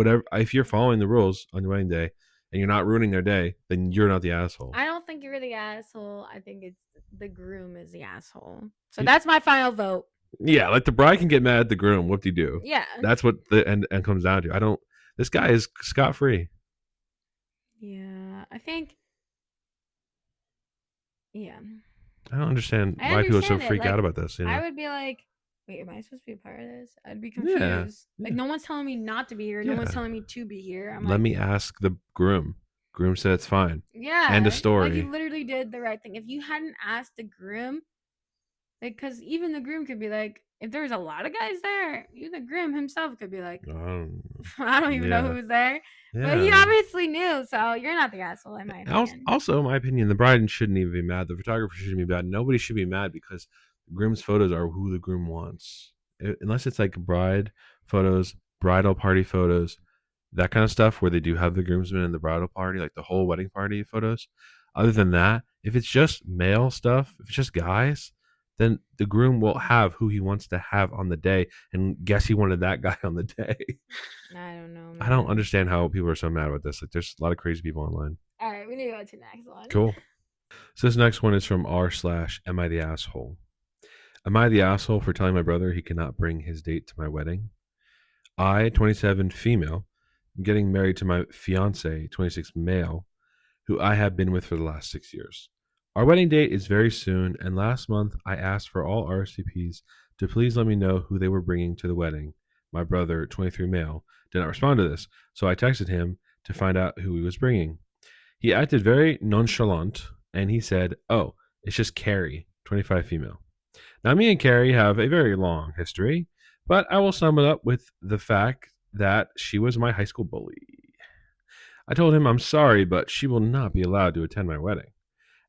Speaker 2: you're following the rules on your wedding day and you're not ruining their day, then you're not the asshole.
Speaker 1: I don't think you're the asshole. I think it's the groom is the asshole. So that's my final vote.
Speaker 2: Yeah, like the bride can get mad at the groom. Whoop de doo.
Speaker 1: Yeah.
Speaker 2: That's what the end comes down to. I don't. This guy is scot free.
Speaker 1: Yeah. I think. Yeah.
Speaker 2: I don't understand
Speaker 1: I
Speaker 2: why people are so
Speaker 1: understand it.
Speaker 2: freaked out
Speaker 1: Like,
Speaker 2: about this.
Speaker 1: I would be like, wait, am I supposed to be a part of this? I'd be
Speaker 2: Yeah.
Speaker 1: confused. Like, no one's telling me not to be here. No one's
Speaker 2: Yeah.
Speaker 1: telling me to be here. I'm
Speaker 2: Let
Speaker 1: like,
Speaker 2: me ask the groom. Groom said it's fine.
Speaker 1: yeah.
Speaker 2: End of
Speaker 1: Like,
Speaker 2: story.
Speaker 1: you literally did the right thing. If you hadn't asked the groom, like, because even the groom could be like, if there's a lot of guys there, even the groom himself could be like, I don't even know
Speaker 2: Yeah.
Speaker 1: who's there. But he
Speaker 2: Yeah.
Speaker 1: obviously knew, so you're not the asshole, in my opinion.
Speaker 2: Also, in my opinion, the bride shouldn't even be mad. The photographer shouldn't be mad. Nobody should be mad because the groom's photos are who the groom wants. Unless it's like bride photos, bridal party photos, that kind of stuff where they do have the groomsmen and the bridal party, like the whole wedding party photos. Other than that, if it's just male stuff, if it's just guys, then the groom will have who he wants to have on the day. And guess he wanted that guy on the day.
Speaker 1: I don't know, man.
Speaker 2: I don't understand how people are so mad about this. Like, there's a lot of crazy people online.
Speaker 1: All right, we need to go to the next one.
Speaker 2: Cool. So this next one is from r/am I the asshole? Am I the asshole for telling my brother he cannot bring his date to my wedding? I, 27 female, am getting married to my fiance, 26 male, who I have been with for the last 6 years. Our wedding date is very soon, and last month I asked for all RSVPs to please let me know who they were bringing to the wedding. My brother, 23 male, did not respond to this, so I texted him to find out who he was bringing. He acted very nonchalant, and he said, "Oh, it's just Carrie, 25 female." Now, me and Carrie have a very long history, but I will sum it up with the fact that she was my high school bully. I told him I'm sorry, but she will not be allowed to attend my wedding.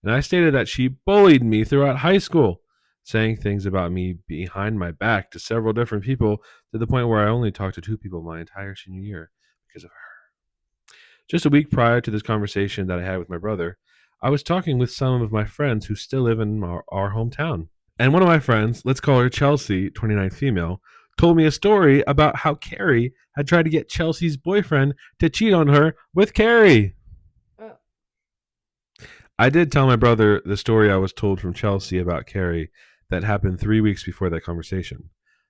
Speaker 2: And I stated that she bullied me throughout high school, saying things about me behind my back to several different people to the point where I only talked to 2 people my entire senior year because of her. Just a week prior to this conversation that I had with my brother, I was talking with some of my friends who still live in our hometown. And one of my friends, let's call her Chelsea, 29 female, told me a story about how Carrie had tried to get Chelsea's boyfriend to cheat on her with Carrie.
Speaker 1: Oh.
Speaker 2: I did tell my brother the story I was told from Chelsea about Carrie that happened 3 weeks before that conversation.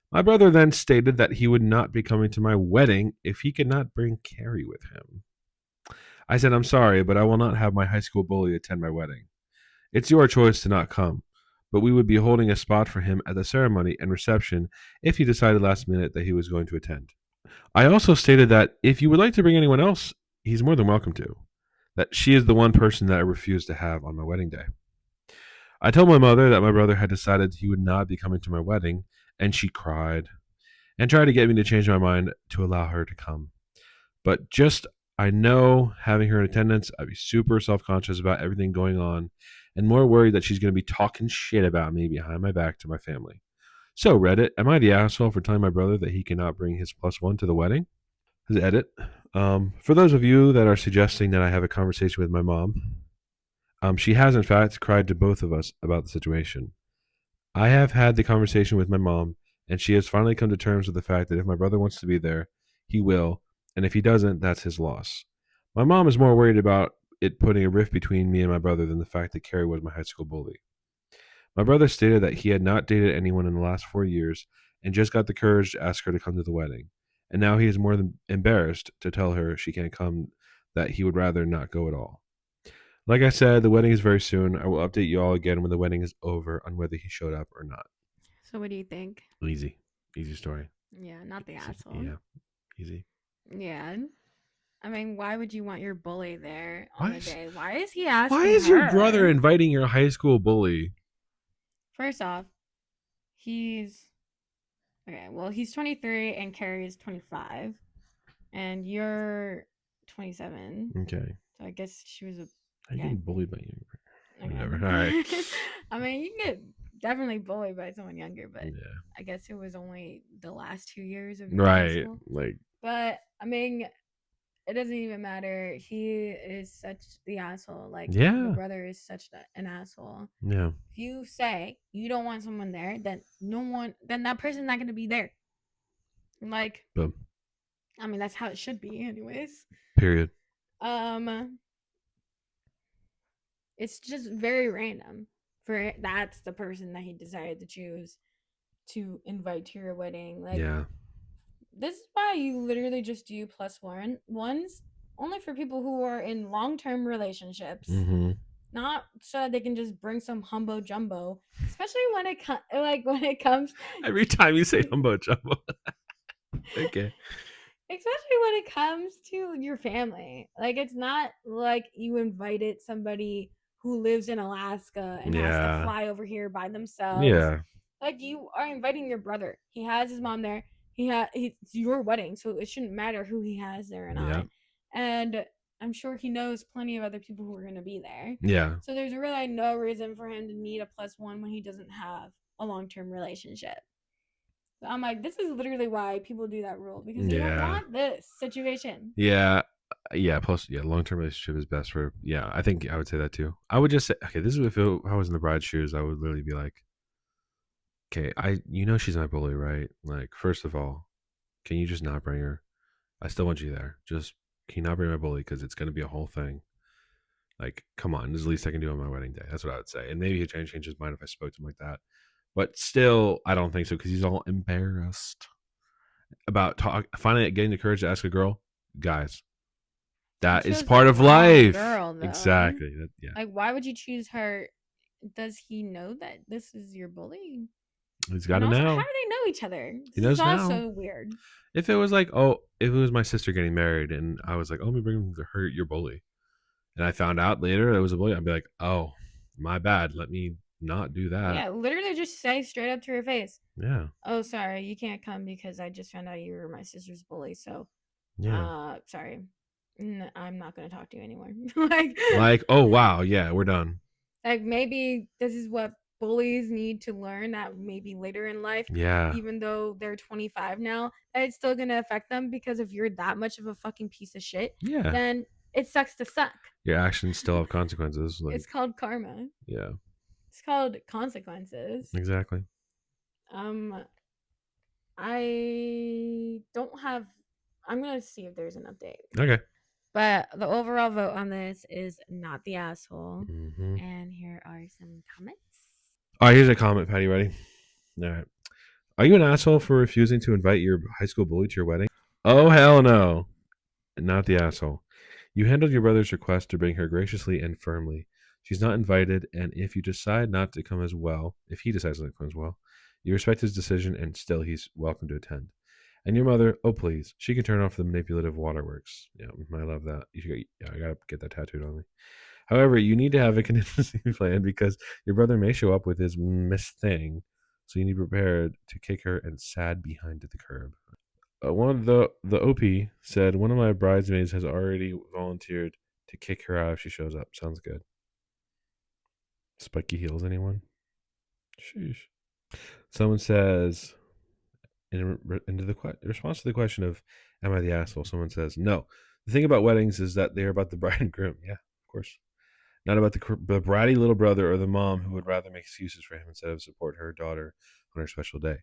Speaker 2: My brother then stated that he would not be coming to my wedding if he could not bring Carrie with him. I said, I'm sorry, but I will not have my high school bully attend my wedding. It's your choice to not come, but we would be holding a spot for him at the ceremony and reception if he decided last minute that he was going to attend. I also stated that if you would like to bring anyone else, he's more than welcome to. That she is the one person that I refused to have on my wedding day. I told my mother that my brother had decided he would not be coming to my wedding, and she cried and tried to get me to change my mind to allow her to come. But I know having her in attendance, I'd be super self conscious about everything going on and more worried that she's going to be talking shit about me behind my back to my family. So, Reddit, am I the asshole for telling my brother that he cannot bring his plus one to the wedding? His edit. For those of you that are suggesting that I have a conversation with my mom, she has in fact cried to both of us about the situation. I have had the conversation with my mom, and she has finally come to terms with the fact that if my brother wants to be there, he will, and if he doesn't, that's his loss. My mom is more worried about it putting a rift between me and my brother than the fact that Carrie was my high school bully. My brother stated that he had not dated anyone in the last 4 years and just got the courage to ask her to come to the wedding. And now he is more than embarrassed to tell her she can't come, that he would rather not go at all. Like I said, the wedding is very soon. I will update you all again when the wedding is over on whether he showed up or not.
Speaker 1: So what do you think?
Speaker 2: Easy. Easy story.
Speaker 1: Yeah, not the
Speaker 2: Easy.
Speaker 1: asshole.
Speaker 2: Yeah. Easy.
Speaker 1: Yeah. I mean, why would you want your bully there on
Speaker 2: Why
Speaker 1: the
Speaker 2: is,
Speaker 1: day? Why is he
Speaker 2: why
Speaker 1: asking
Speaker 2: is your brother
Speaker 1: her?
Speaker 2: inviting your high school bully?
Speaker 1: First off, he's okay. Well, he's 23 and Carrie is 25, and you're 27.
Speaker 2: Okay.
Speaker 1: So I guess she was a
Speaker 2: How you
Speaker 1: okay.
Speaker 2: getting bullied by you?
Speaker 1: Okay.
Speaker 2: Whatever. All right.
Speaker 1: I mean, you can get definitely bullied by someone younger, but
Speaker 2: Yeah.
Speaker 1: I guess it was only the last 2 years of your high
Speaker 2: Right.
Speaker 1: school.
Speaker 2: Like,
Speaker 1: But I mean, it doesn't even matter. He is such the asshole. Like the
Speaker 2: yeah.
Speaker 1: brother is such an asshole.
Speaker 2: Yeah.
Speaker 1: If you say you don't want someone there, then then that person's not gonna be there. Like,
Speaker 2: Boom.
Speaker 1: I mean, that's how it should be, anyways.
Speaker 2: Period.
Speaker 1: It's just very random. For that's the person that he decided to choose to invite to your wedding. Like,
Speaker 2: Yeah.
Speaker 1: this is why you literally just do +1s only for people who are in long-term relationships,
Speaker 2: Mm-hmm.
Speaker 1: not so that they can just bring some humbo jumbo, especially when it comes
Speaker 2: Every time you say humbo jumbo. Okay.
Speaker 1: especially when it comes to your family. Like, it's not like you invited somebody who lives in Alaska and has to
Speaker 2: Yeah.
Speaker 1: fly over here by themselves.
Speaker 2: Yeah.
Speaker 1: Like, you are inviting your brother. He has his mom there. It's your wedding, so it shouldn't matter who he has there or not.
Speaker 2: Yeah.
Speaker 1: And I'm sure he knows plenty of other people who are going to be there.
Speaker 2: Yeah.
Speaker 1: So there's really no reason for him to need a +1 when he doesn't have a long-term relationship. So I'm like, this is literally why people do that rule, because they don't
Speaker 2: Yeah.
Speaker 1: want this situation.
Speaker 2: Yeah. Yeah. Plus, yeah, long term relationship is best for. Yeah, I think I would say that too. I would just say, okay, this is if I was in the bride's shoes, I would literally be like, okay, she's my bully, right? Like, first of all, can you just not bring her? I still want you there. Just can you not bring my bully because it's going to be a whole thing. Like, come on, this is the least I can do on my wedding day. That's what I would say. And maybe he'd change his mind if I spoke to him like that. But still, I don't think so because he's all embarrassed about finding getting the courage to ask a girl, guys. That is part of life.
Speaker 1: Girl, though.
Speaker 2: Exactly. Yeah.
Speaker 1: Like, why would you choose her? Does he know that this is your bully?
Speaker 2: He's got to know.
Speaker 1: How do they know each other?
Speaker 2: He knows now.
Speaker 1: This is also weird.
Speaker 2: If it was like, if it was my sister getting married and I was like, let me bring her your bully, and I found out later it was a bully, I'd be like, oh, my bad. Let me not do that.
Speaker 1: Yeah, literally just say straight up to her face.
Speaker 2: Yeah.
Speaker 1: Oh, sorry, you can't come because I just found out you were my sister's bully. So,
Speaker 2: yeah.
Speaker 1: Sorry, I'm not gonna talk to you anymore.
Speaker 2: like, oh wow, yeah, we're done.
Speaker 1: Like, maybe this is what bullies need to learn, that maybe later in life,
Speaker 2: yeah,
Speaker 1: even though they're 25 now, that it's still gonna affect them, because if you're that much of a fucking piece of shit,
Speaker 2: yeah,
Speaker 1: then it sucks to suck.
Speaker 2: Your actions still have consequences. Like,
Speaker 1: it's called karma.
Speaker 2: Yeah.
Speaker 1: It's called consequences.
Speaker 2: Exactly.
Speaker 1: I don't have. I'm gonna see if there's an update.
Speaker 2: Okay.
Speaker 1: But the overall vote on this is not the asshole.
Speaker 2: Mm-hmm.
Speaker 1: And here are some comments.
Speaker 2: All right, here's a comment, Patty. Ready? All right. Are you an asshole for refusing to invite your high school bully to your wedding? Oh, hell no. Not the asshole. You handled your brother's request to bring her graciously and firmly. She's not invited, and if you decide not to come as well, if he decides not to come as well, you respect his decision, and still he's welcome to attend. And your mother, oh please, she can turn off the manipulative waterworks. Yeah, I love that. I gotta get that tattooed on me. However, you need to have a contingency plan because your brother may show up with his miss thing, so you need to be prepared to kick her and sad behind the curb. One of the OP said one of my bridesmaids has already volunteered to kick her out if she shows up. Sounds good. Spiky heels, anyone? Sheesh. Someone says, in response to the question of, am I the asshole? Someone says, no. The thing about weddings is that they're about the bride and groom. Yeah, of course. Not about the bratty little brother or the mom who would rather make excuses for him instead of support her daughter on her special day.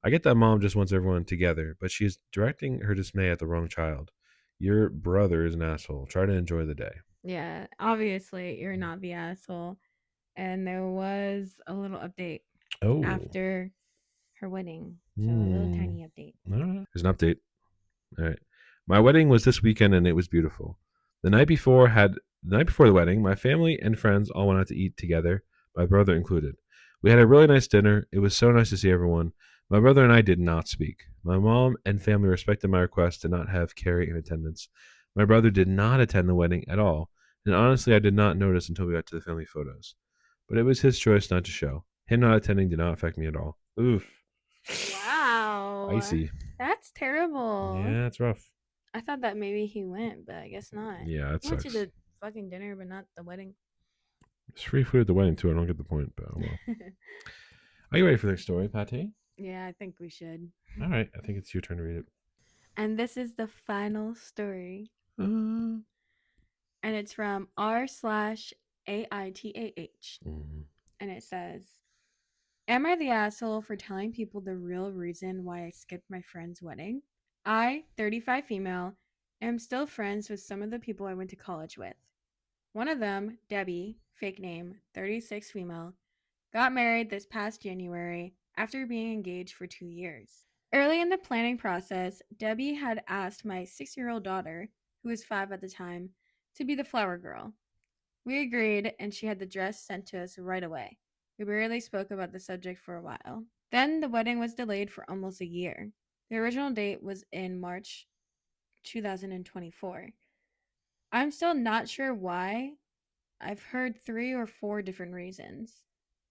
Speaker 2: I get that mom just wants everyone together, but she's directing her dismay at the wrong child. Your brother is an asshole. Try to enjoy the day.
Speaker 1: Yeah, obviously you're not the asshole. And there was a little update after her wedding. So a little tiny update.
Speaker 2: All right. There's an update. All right. My wedding was this weekend and it was beautiful. The night before the wedding, my family and friends all went out to eat together, my brother included. We had a really nice dinner. It was so nice to see everyone. My brother and I did not speak. My mom and family respected my request to not have Carrie in attendance. My brother did not attend the wedding at all, and honestly, I did not notice until we got to the family photos. But it was his choice not to show. Him not attending did not affect me at all. Oof.
Speaker 1: Wow.
Speaker 2: Icy.
Speaker 1: That's terrible.
Speaker 2: Yeah, it's rough.
Speaker 1: I thought that maybe he went, but I guess not.
Speaker 2: Yeah, it
Speaker 1: He went to
Speaker 2: sucks.
Speaker 1: the fucking dinner, but not the wedding.
Speaker 2: It's free food at the wedding, too. I don't get the point, but well. Are you ready for the next story, Patty?
Speaker 1: Yeah, I think we should.
Speaker 2: All right. I think it's your turn to read it.
Speaker 1: And this is the final story.
Speaker 2: Uh,
Speaker 1: And it's from r/AITAH.
Speaker 2: mm,
Speaker 1: And it says, am I the asshole for telling people the real reason why I skipped my friend's wedding? I, 35 female, am still friends with some of the people I went to college with. One of them, Debbie, fake name, 36 female, got married this past January after being engaged for 2 years. Early in the planning process, Debbie had asked my 6-year-old daughter, who was 5 at the time, to be the flower girl. We agreed, and she had the dress sent to us right away. We barely spoke about the subject for a while. Then the wedding was delayed for almost a year. The original date was in March 2024. I'm still not sure why. I've heard 3 or 4 different reasons.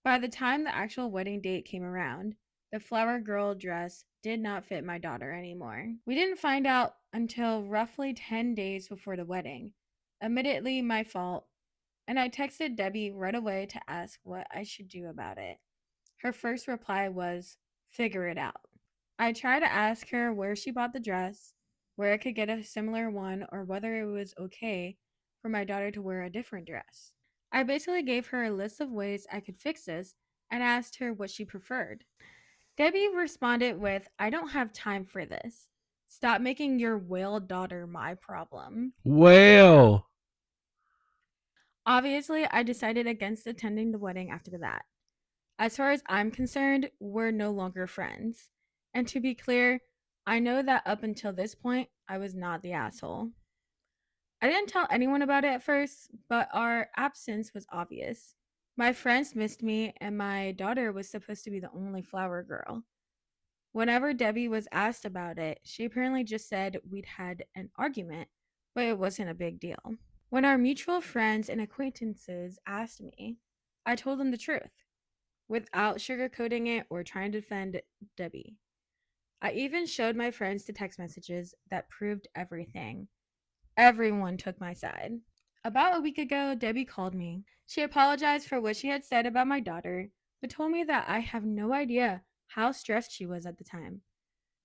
Speaker 1: By the time the actual wedding date came around, the flower girl dress did not fit my daughter anymore. We didn't find out until roughly 10 days before the wedding. Admittedly, my fault, and I texted Debbie right away to ask what I should do about it. Her first reply was, figure it out. I tried to ask her where she bought the dress, where I could get a similar one, or whether it was okay for my daughter to wear a different dress. I basically gave her a list of ways I could fix this and asked her what she preferred. Debbie responded with, I don't have time for this. Stop making your whale daughter my problem.
Speaker 2: whale.
Speaker 1: Obviously, I decided against attending the wedding after that. As far as I'm concerned, we're no longer friends. And to be clear, I know that up until this point, I was not the asshole. I didn't tell anyone about it at first, but our absence was obvious. My friends missed me, and my daughter was supposed to be the only flower girl. Whenever Debbie was asked about it, she apparently just said we'd had an argument, but it wasn't a big deal. When our mutual friends and acquaintances asked me, I told them the truth, without sugarcoating it or trying to defend Debbie. I even showed my friends the text messages that proved everything. Everyone took my side. About a week ago, Debbie called me. She apologized for what she had said about my daughter, but told me that I have no idea how stressed she was at the time.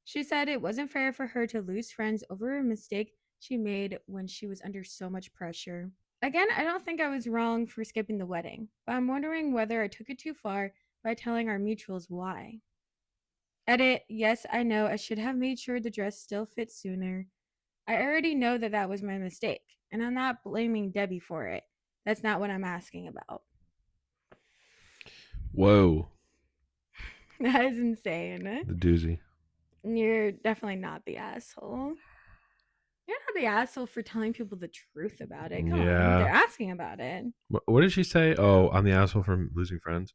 Speaker 1: She said it wasn't fair for her to lose friends over a mistake she made when she was under so much pressure. Again, I don't think I was wrong for skipping the wedding, but I'm wondering whether I took it too far by telling our mutuals why. Edit, yes, I know I should have made sure the dress still fits sooner. I already know that that was my mistake, and I'm not blaming Debbie for it. That's not what I'm asking about.
Speaker 2: Whoa.
Speaker 1: That is insane.
Speaker 2: The doozy.
Speaker 1: You're definitely not the asshole. You're not the asshole for telling people the truth about it. Come on, they're asking about it.
Speaker 2: What did she say? Oh, I'm the asshole for losing friends.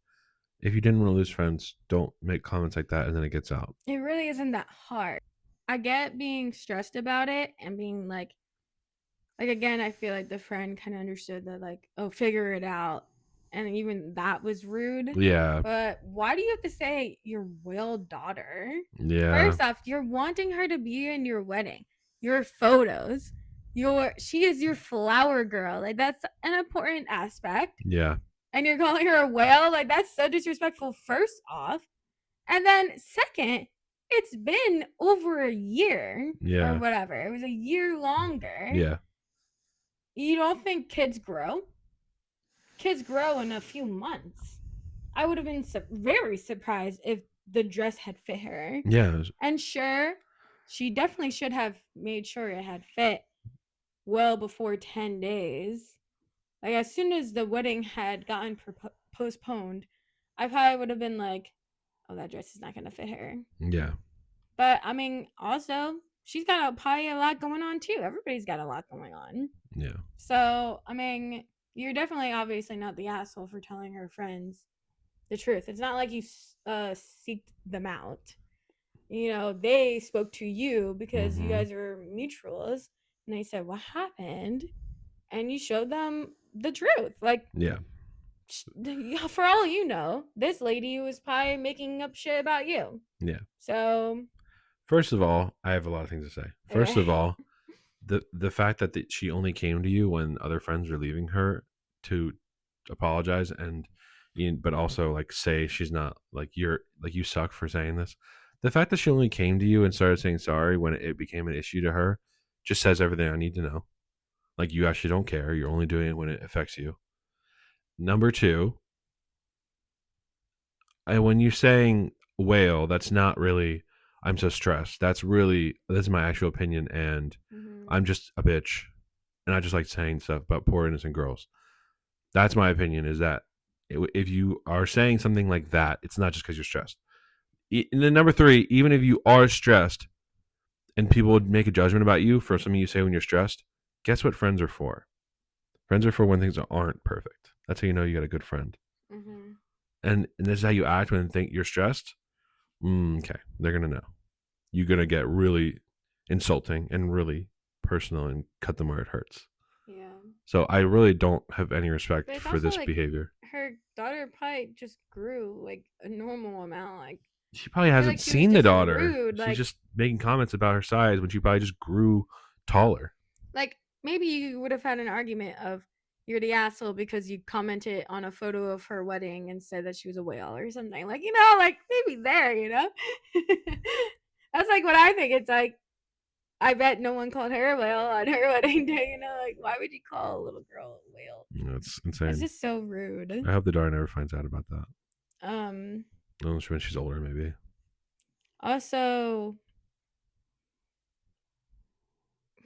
Speaker 2: If you didn't want to lose friends, don't make comments like that and then it gets out.
Speaker 1: It really isn't that hard. I get being stressed about it and being like again, I feel like the friend kind of understood that, like, oh, figure it out. And even that was rude.
Speaker 2: Yeah.
Speaker 1: But why do you have to say your whale daughter?
Speaker 2: Yeah.
Speaker 1: First off, you're wanting her to be in your wedding, your photos, she is your flower girl. Like, that's an important aspect.
Speaker 2: Yeah.
Speaker 1: And you're calling her a whale? Like, that's so disrespectful, first off. And then second, it's been over a year.
Speaker 2: Yeah.
Speaker 1: Or whatever. It was a year longer.
Speaker 2: Yeah.
Speaker 1: You don't think kids grow? Kids grow in a few months. I would have been very surprised if the dress had fit her.
Speaker 2: Yeah.
Speaker 1: And sure, she definitely should have made sure it had fit well before 10 days. Like, as soon as the wedding had gotten postponed, I probably would have been like, oh, that dress is not going to fit her.
Speaker 2: Yeah.
Speaker 1: But, I mean, also, she's got probably a lot going on, too. Everybody's got a lot going on.
Speaker 2: Yeah.
Speaker 1: So, I mean, you're definitely obviously not the asshole for telling her friends the truth. It's not like you seeked them out. You know, they spoke to you because you guys are mutuals. And they said, "What happened?" And you showed them the truth. Like,
Speaker 2: Yeah.
Speaker 1: for all you know, this lady was probably making up shit about you.
Speaker 2: Yeah.
Speaker 1: So,
Speaker 2: First of all, I have a lot of things to say. First of
Speaker 1: okay.
Speaker 2: all, the fact that she only came to you when other friends were leaving her to apologize and but also like say she's not like you're like you suck for saying this. The fact that she only came to you and started saying sorry when it became an issue to her just says everything I need to know. Like you actually don't care. You're only doing it when it affects you. Number two, when you're saying whale, that's not really I'm so stressed. That's my actual opinion, and
Speaker 1: Mm-hmm.
Speaker 2: I'm just a bitch, and I just like saying stuff about poor innocent girls. That's my opinion. Is that if you are saying something like that, it's not just because you're stressed. And then number three, even if you are stressed and people would make a judgment about you for something you say when you're stressed, guess what friends are for? Friends are for when things aren't perfect. That's how you know you got a good friend.
Speaker 1: Mm-hmm.
Speaker 2: And this is how you act when think you're stressed. Okay, they're gonna know. You're gonna get really insulting and really personal and cut them where it hurts.
Speaker 1: Yeah.
Speaker 2: So I really don't have any respect
Speaker 1: But it's
Speaker 2: for
Speaker 1: also
Speaker 2: this
Speaker 1: like
Speaker 2: behavior.
Speaker 1: her daughter probably just grew like a normal amount. Like,
Speaker 2: She probably
Speaker 1: I feel
Speaker 2: hasn't
Speaker 1: like she was
Speaker 2: seen the
Speaker 1: just
Speaker 2: daughter.
Speaker 1: rude.
Speaker 2: She's just making comments about her size when she probably just grew taller.
Speaker 1: Like maybe you would have had an argument of you're the asshole because you commented on a photo of her wedding and said that she was a whale or something. Like, like maybe there, That's like what I think. It's like I bet no one called her a whale on her wedding day, like why would you call a little girl a whale?
Speaker 2: That's
Speaker 1: It's
Speaker 2: insane.
Speaker 1: just so rude.
Speaker 2: I hope the daughter never finds out about that.
Speaker 1: Um
Speaker 2: Unless when she's older, maybe.
Speaker 1: Also,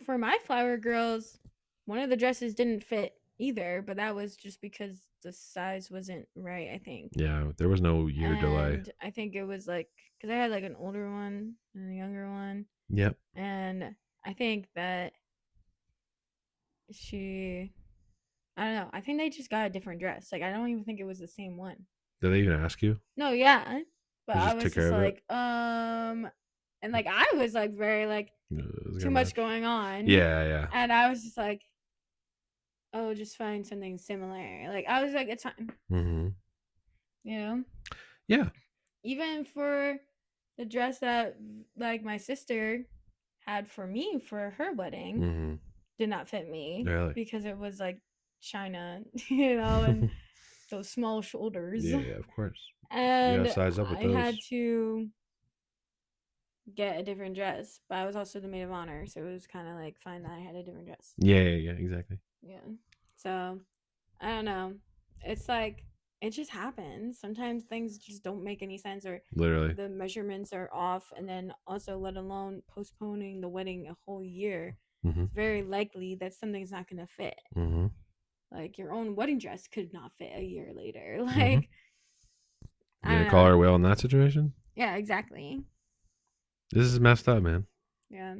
Speaker 1: for my flower girls, one of the dresses didn't fit either, but that was just because the size wasn't right, I think.
Speaker 2: Yeah, there was no year delay.
Speaker 1: And I think it was like because I had like an older one and a younger one,
Speaker 2: Yep.
Speaker 1: and I think that she, I don't know, I think they just got a different dress. Like I don't even think it was the same one.
Speaker 2: Did they even ask you?
Speaker 1: No, yeah, but
Speaker 2: You
Speaker 1: I
Speaker 2: just
Speaker 1: was
Speaker 2: took care
Speaker 1: just
Speaker 2: of it.
Speaker 1: like, and like I was like very like
Speaker 2: It was
Speaker 1: too
Speaker 2: gonna
Speaker 1: much
Speaker 2: match.
Speaker 1: going on,
Speaker 2: Yeah, yeah.
Speaker 1: and I was just like, oh, just find something similar. Like I was like, it's fine,
Speaker 2: Mm-hmm.
Speaker 1: you know.
Speaker 2: Yeah.
Speaker 1: Even for the dress that like my sister had for me for her wedding
Speaker 2: Mm-hmm.
Speaker 1: did not fit me
Speaker 2: Really.
Speaker 1: because it was like China, and those small shoulders,
Speaker 2: Yeah, yeah, of course. You gotta
Speaker 1: and
Speaker 2: size up with
Speaker 1: I had
Speaker 2: those.
Speaker 1: to get a different dress. But I was also the maid of honor, so it was kind of like fine that I had a different dress.
Speaker 2: Yeah, yeah, yeah, exactly.
Speaker 1: Yeah. So I don't know. It's like it just happens. Sometimes things just don't make any sense or
Speaker 2: Literally.
Speaker 1: the measurements are off and then also let alone postponing the wedding a whole year.
Speaker 2: Mm-hmm.
Speaker 1: It's very likely that something's not going to fit.
Speaker 2: Mm-hmm.
Speaker 1: Like your own wedding dress could not fit a year later.
Speaker 2: Mm-hmm.
Speaker 1: Like
Speaker 2: You
Speaker 1: I
Speaker 2: gonna
Speaker 1: don't
Speaker 2: call
Speaker 1: know.
Speaker 2: her a whale in that situation?
Speaker 1: Yeah, exactly.
Speaker 2: This is messed up, man.
Speaker 1: Yeah.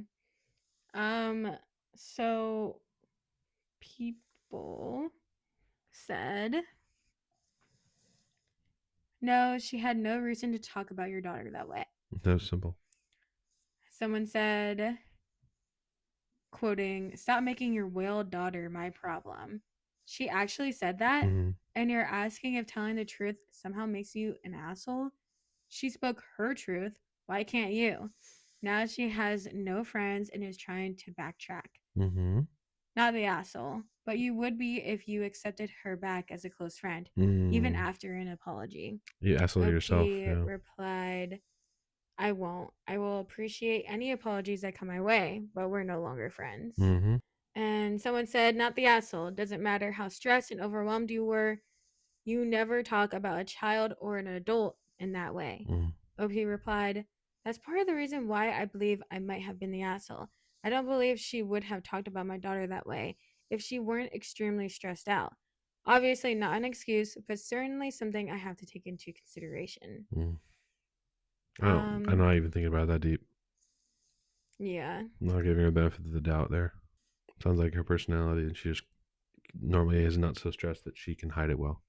Speaker 1: Um so people said no, she had no reason to talk about your daughter that way.
Speaker 2: That was simple.
Speaker 1: Someone said, quoting, "Stop making your whale daughter my problem." She actually said that,
Speaker 2: Mm-hmm.
Speaker 1: and you're asking if telling the truth somehow makes you an asshole? She spoke her truth. Why can't you? Now she has no friends and is trying to backtrack.
Speaker 2: Mm-hmm.
Speaker 1: Not the asshole, but you would be if you accepted her back as a close friend, even
Speaker 2: Mm.
Speaker 1: after an apology.
Speaker 2: You asshole yourself,
Speaker 1: OP
Speaker 2: yeah.
Speaker 1: replied, I won't. I will appreciate any apologies that come my way, but we're no longer friends.
Speaker 2: Mm-hmm.
Speaker 1: And someone said, not the asshole. Doesn't matter how stressed and overwhelmed you were, you never talk about a child or an adult in that way.
Speaker 2: Mm.
Speaker 1: OP replied, that's part of the reason why I believe I might have been the asshole. I don't believe she would have talked about my daughter that way if she weren't extremely stressed out. Obviously, not an excuse, but certainly something I have to take into consideration.
Speaker 2: Mm. I'm
Speaker 1: Um,
Speaker 2: not even thinking about that deep.
Speaker 1: yeah.
Speaker 2: I'm not giving her the benefit of the doubt there. Sounds like her personality, and she just normally is not so stressed that she can hide it well.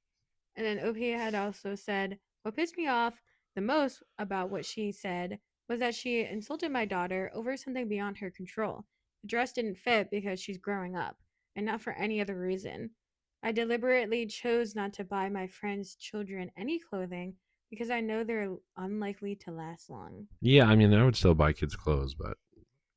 Speaker 1: And then OP had also said, what pissed me off the most about what she said was that she insulted my daughter over something beyond her control. The dress didn't fit because she's growing up, and not for any other reason. I deliberately chose not to buy my friends' children any clothing because I know they're unlikely to last long.
Speaker 2: Yeah, I mean, I would still buy kids clothes, but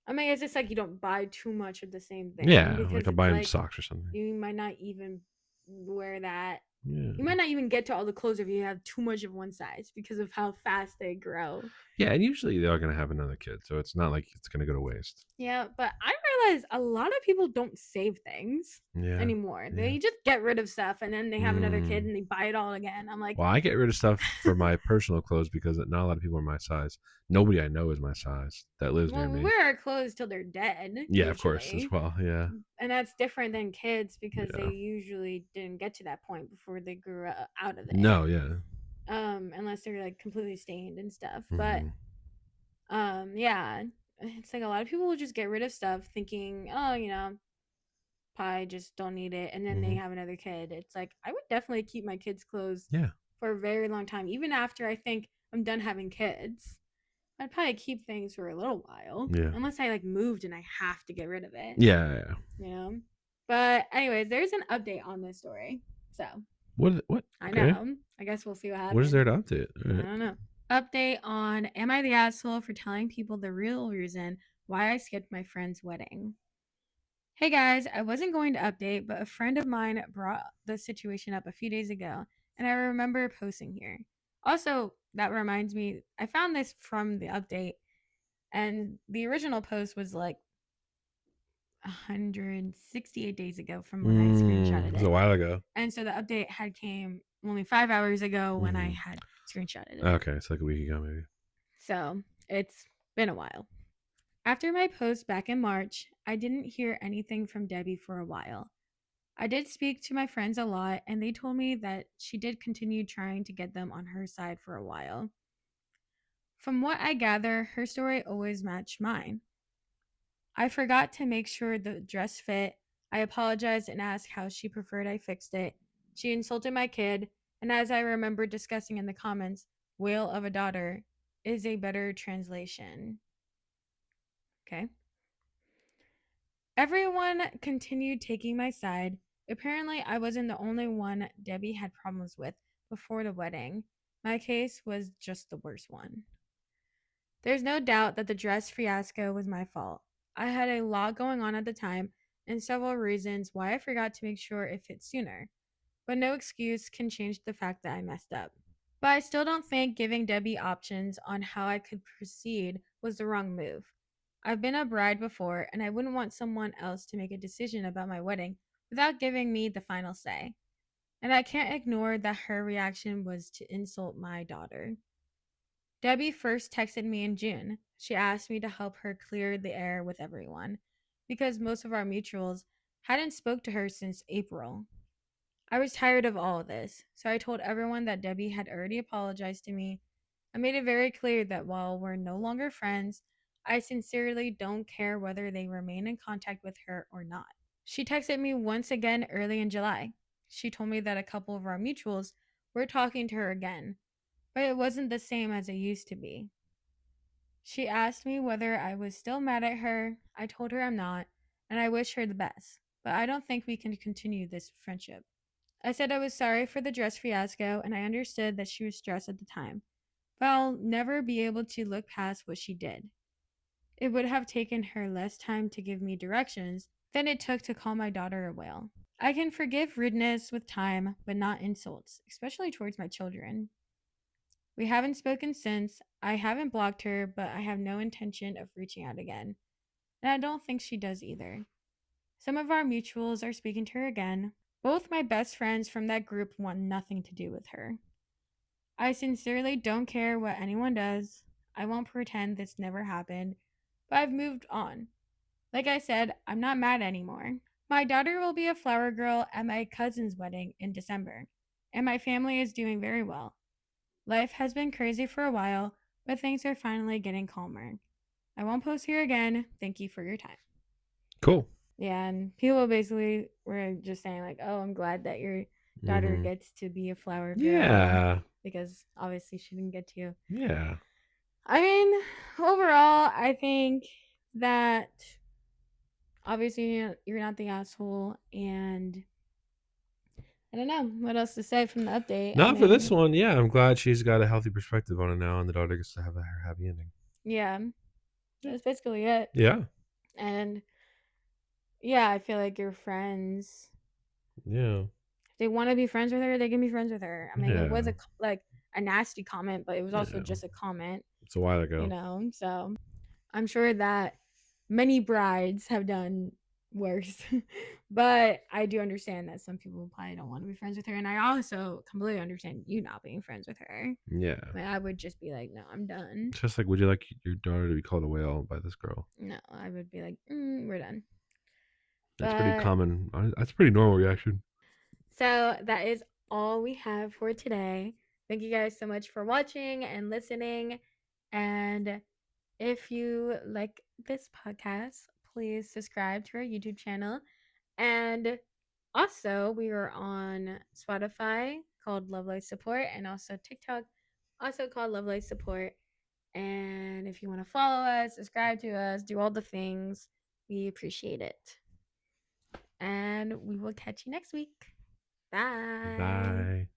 Speaker 1: I mean, it's just like you don't buy too much of the same thing
Speaker 2: yeah, like
Speaker 1: because
Speaker 2: I'll
Speaker 1: it's
Speaker 2: buy them
Speaker 1: like
Speaker 2: socks or something.
Speaker 1: you might not even wear that. You
Speaker 2: Yeah.
Speaker 1: might not even get to all the clothes if you have too much of one size because of how fast they grow.
Speaker 2: Yeah, and usually they are going to have another kid, so it's not like it's going to go to waste.
Speaker 1: Yeah, but I realize a lot of people don't save things
Speaker 2: Yeah.
Speaker 1: anymore.
Speaker 2: Yeah.
Speaker 1: They just get rid of stuff and then they have another kid
Speaker 2: Mm.
Speaker 1: and they buy it all again. I'm like,
Speaker 2: Well, I get rid of stuff for my personal clothes because not a lot of people are my size. Nobody I know is my size that lives near
Speaker 1: well, we
Speaker 2: me.
Speaker 1: wear our clothes till they're dead,
Speaker 2: Yeah, of course, as
Speaker 1: usually.
Speaker 2: well. Yeah.
Speaker 1: And that's different than kids because they
Speaker 2: Yeah.
Speaker 1: usually didn't get to that point before they grew out of it.
Speaker 2: No, yeah.
Speaker 1: Unless they're like completely stained and stuff. But
Speaker 2: Hmm.
Speaker 1: yeah, it's like a lot of people will just get rid of stuff thinking, oh, probably just don't need it, and then they
Speaker 2: Hmm.
Speaker 1: have another kid. It's like I would definitely keep my kids' clothes
Speaker 2: Yeah.
Speaker 1: for a very long time, even after I think I'm done having kids. I'd probably keep things for a little while,
Speaker 2: Yeah.
Speaker 1: unless I like moved and I have to get rid of it,
Speaker 2: Yeah. Yeah.
Speaker 1: you know. But anyways, there's an update on this story, so
Speaker 2: What? What?
Speaker 1: I
Speaker 2: Okay.
Speaker 1: know. I guess we'll see what
Speaker 2: What is there
Speaker 1: happens.
Speaker 2: to update? All
Speaker 1: I
Speaker 2: right.
Speaker 1: don't know. Update on am I the asshole for telling people the real reason why I skipped my friend's wedding? Hey guys, I wasn't going to update, but a friend of mine brought the situation up a few days ago, and I remember posting here. Also, that reminds me, I found this from the update, and the original post was like 168 days ago from when I
Speaker 2: It
Speaker 1: screenshotted
Speaker 2: was a
Speaker 1: it.
Speaker 2: while ago.
Speaker 1: And so the update had came only 5 hours ago when I
Speaker 2: Hmm.
Speaker 1: had screenshotted it.
Speaker 2: Okay, it's like a week ago, maybe.
Speaker 1: So it's been a while. After my post back in March, I didn't hear anything from Debbie for a while. I did speak to my friends a lot, and they told me that she did continue trying to get them on her side for a while. From what I gather, her story always matched mine. I forgot to make sure the dress fit. I apologized and asked how she preferred I fixed it. She insulted my kid, and as I remember discussing in the comments, whale of a daughter is a better translation. Okay. Everyone continued taking my side. Apparently, I wasn't the only one Debbie had problems with before the wedding. My case was just the worst one. There's no doubt that the dress fiasco was my fault. I had a lot going on at the time and several reasons why I forgot to make sure it fit sooner. But no excuse can change the fact that I messed up. But I still don't think giving Debbie options on how I could proceed was the wrong move. I've been a bride before, and I wouldn't want someone else to make a decision about my wedding without giving me the final say. And I can't ignore that her reaction was to insult my daughter. Debbie first texted me in June. She asked me to help her clear the air with everyone because most of our mutuals hadn't spoke to her since April. I was tired of all of this, so I told everyone that Debbie had already apologized to me. I made it very clear that while we're no longer friends, I sincerely don't care whether they remain in contact with her or not. She texted me once again early in July. She told me that a couple of our mutuals were talking to her again, but it wasn't the same as it used to be. She asked me whether I was still mad at her. I told her I'm not, and I wish her the best, but I don't think we can continue this friendship. I said I was sorry for the dress fiasco and I understood that she was stressed at the time, but I'll never be able to look past what she did. It would have taken her less time to give me directions than it took to call my daughter a whale. I can forgive rudeness with time, but not insults, especially towards my children. We haven't spoken since. I haven't blocked her, but I have no intention of reaching out again. And I don't think she does either. Some of our mutuals are speaking to her again. Both my best friends from that group want nothing to do with her. I sincerely don't care what anyone does. I won't pretend this never happened, but I've moved on. Like I said, I'm not mad anymore. My daughter will be a flower girl at my cousin's wedding in December, and my family is doing very well. Life has been crazy for a while, but things are finally getting calmer. I won't post here again. Thank you for your time.
Speaker 2: Cool.
Speaker 1: Yeah, and people basically were just saying like, "Oh, I'm glad that your daughter
Speaker 2: Hmm.
Speaker 1: gets to be a flower girl
Speaker 2: Yeah.
Speaker 1: because obviously she didn't get to."
Speaker 2: Yeah.
Speaker 1: I mean, overall, I think that obviously you're not the asshole, and I don't know what else to say from the update. I
Speaker 2: Not for this
Speaker 1: mean,
Speaker 2: one. Yeah, I'm glad she's got a healthy perspective on it now, and the daughter gets to have her happy ending.
Speaker 1: yeah, that's basically it.
Speaker 2: Yeah.
Speaker 1: And yeah, I feel like your friends,
Speaker 2: Yeah.
Speaker 1: if they want to be friends with her, they can be friends with her. I mean, it was
Speaker 2: Yeah.
Speaker 1: like a nasty comment, but it was also
Speaker 2: Yeah.
Speaker 1: just a comment,
Speaker 2: It's a while ago.
Speaker 1: So I'm sure that many brides have done worse. But I do understand that some people probably don't want to be friends with her. And I also completely understand you not being friends with her.
Speaker 2: Yeah.
Speaker 1: I mean, I would just be like, no, I'm done.
Speaker 2: It's just like, would you like your daughter to be called a whale by this girl?
Speaker 1: No, I would be like, we're done.
Speaker 2: That's pretty
Speaker 1: But
Speaker 2: common. That's a pretty normal reaction.
Speaker 1: so that is all we have for today. Thank you guys so much for watching and listening. And if you like this podcast, please subscribe to our YouTube channel. And also, we are on Spotify called Love Life Support, and also TikTok, also called Love Life Support. And if you want to follow us, subscribe to us, do all the things, we appreciate it. And we will catch you next week. Bye.
Speaker 2: Bye.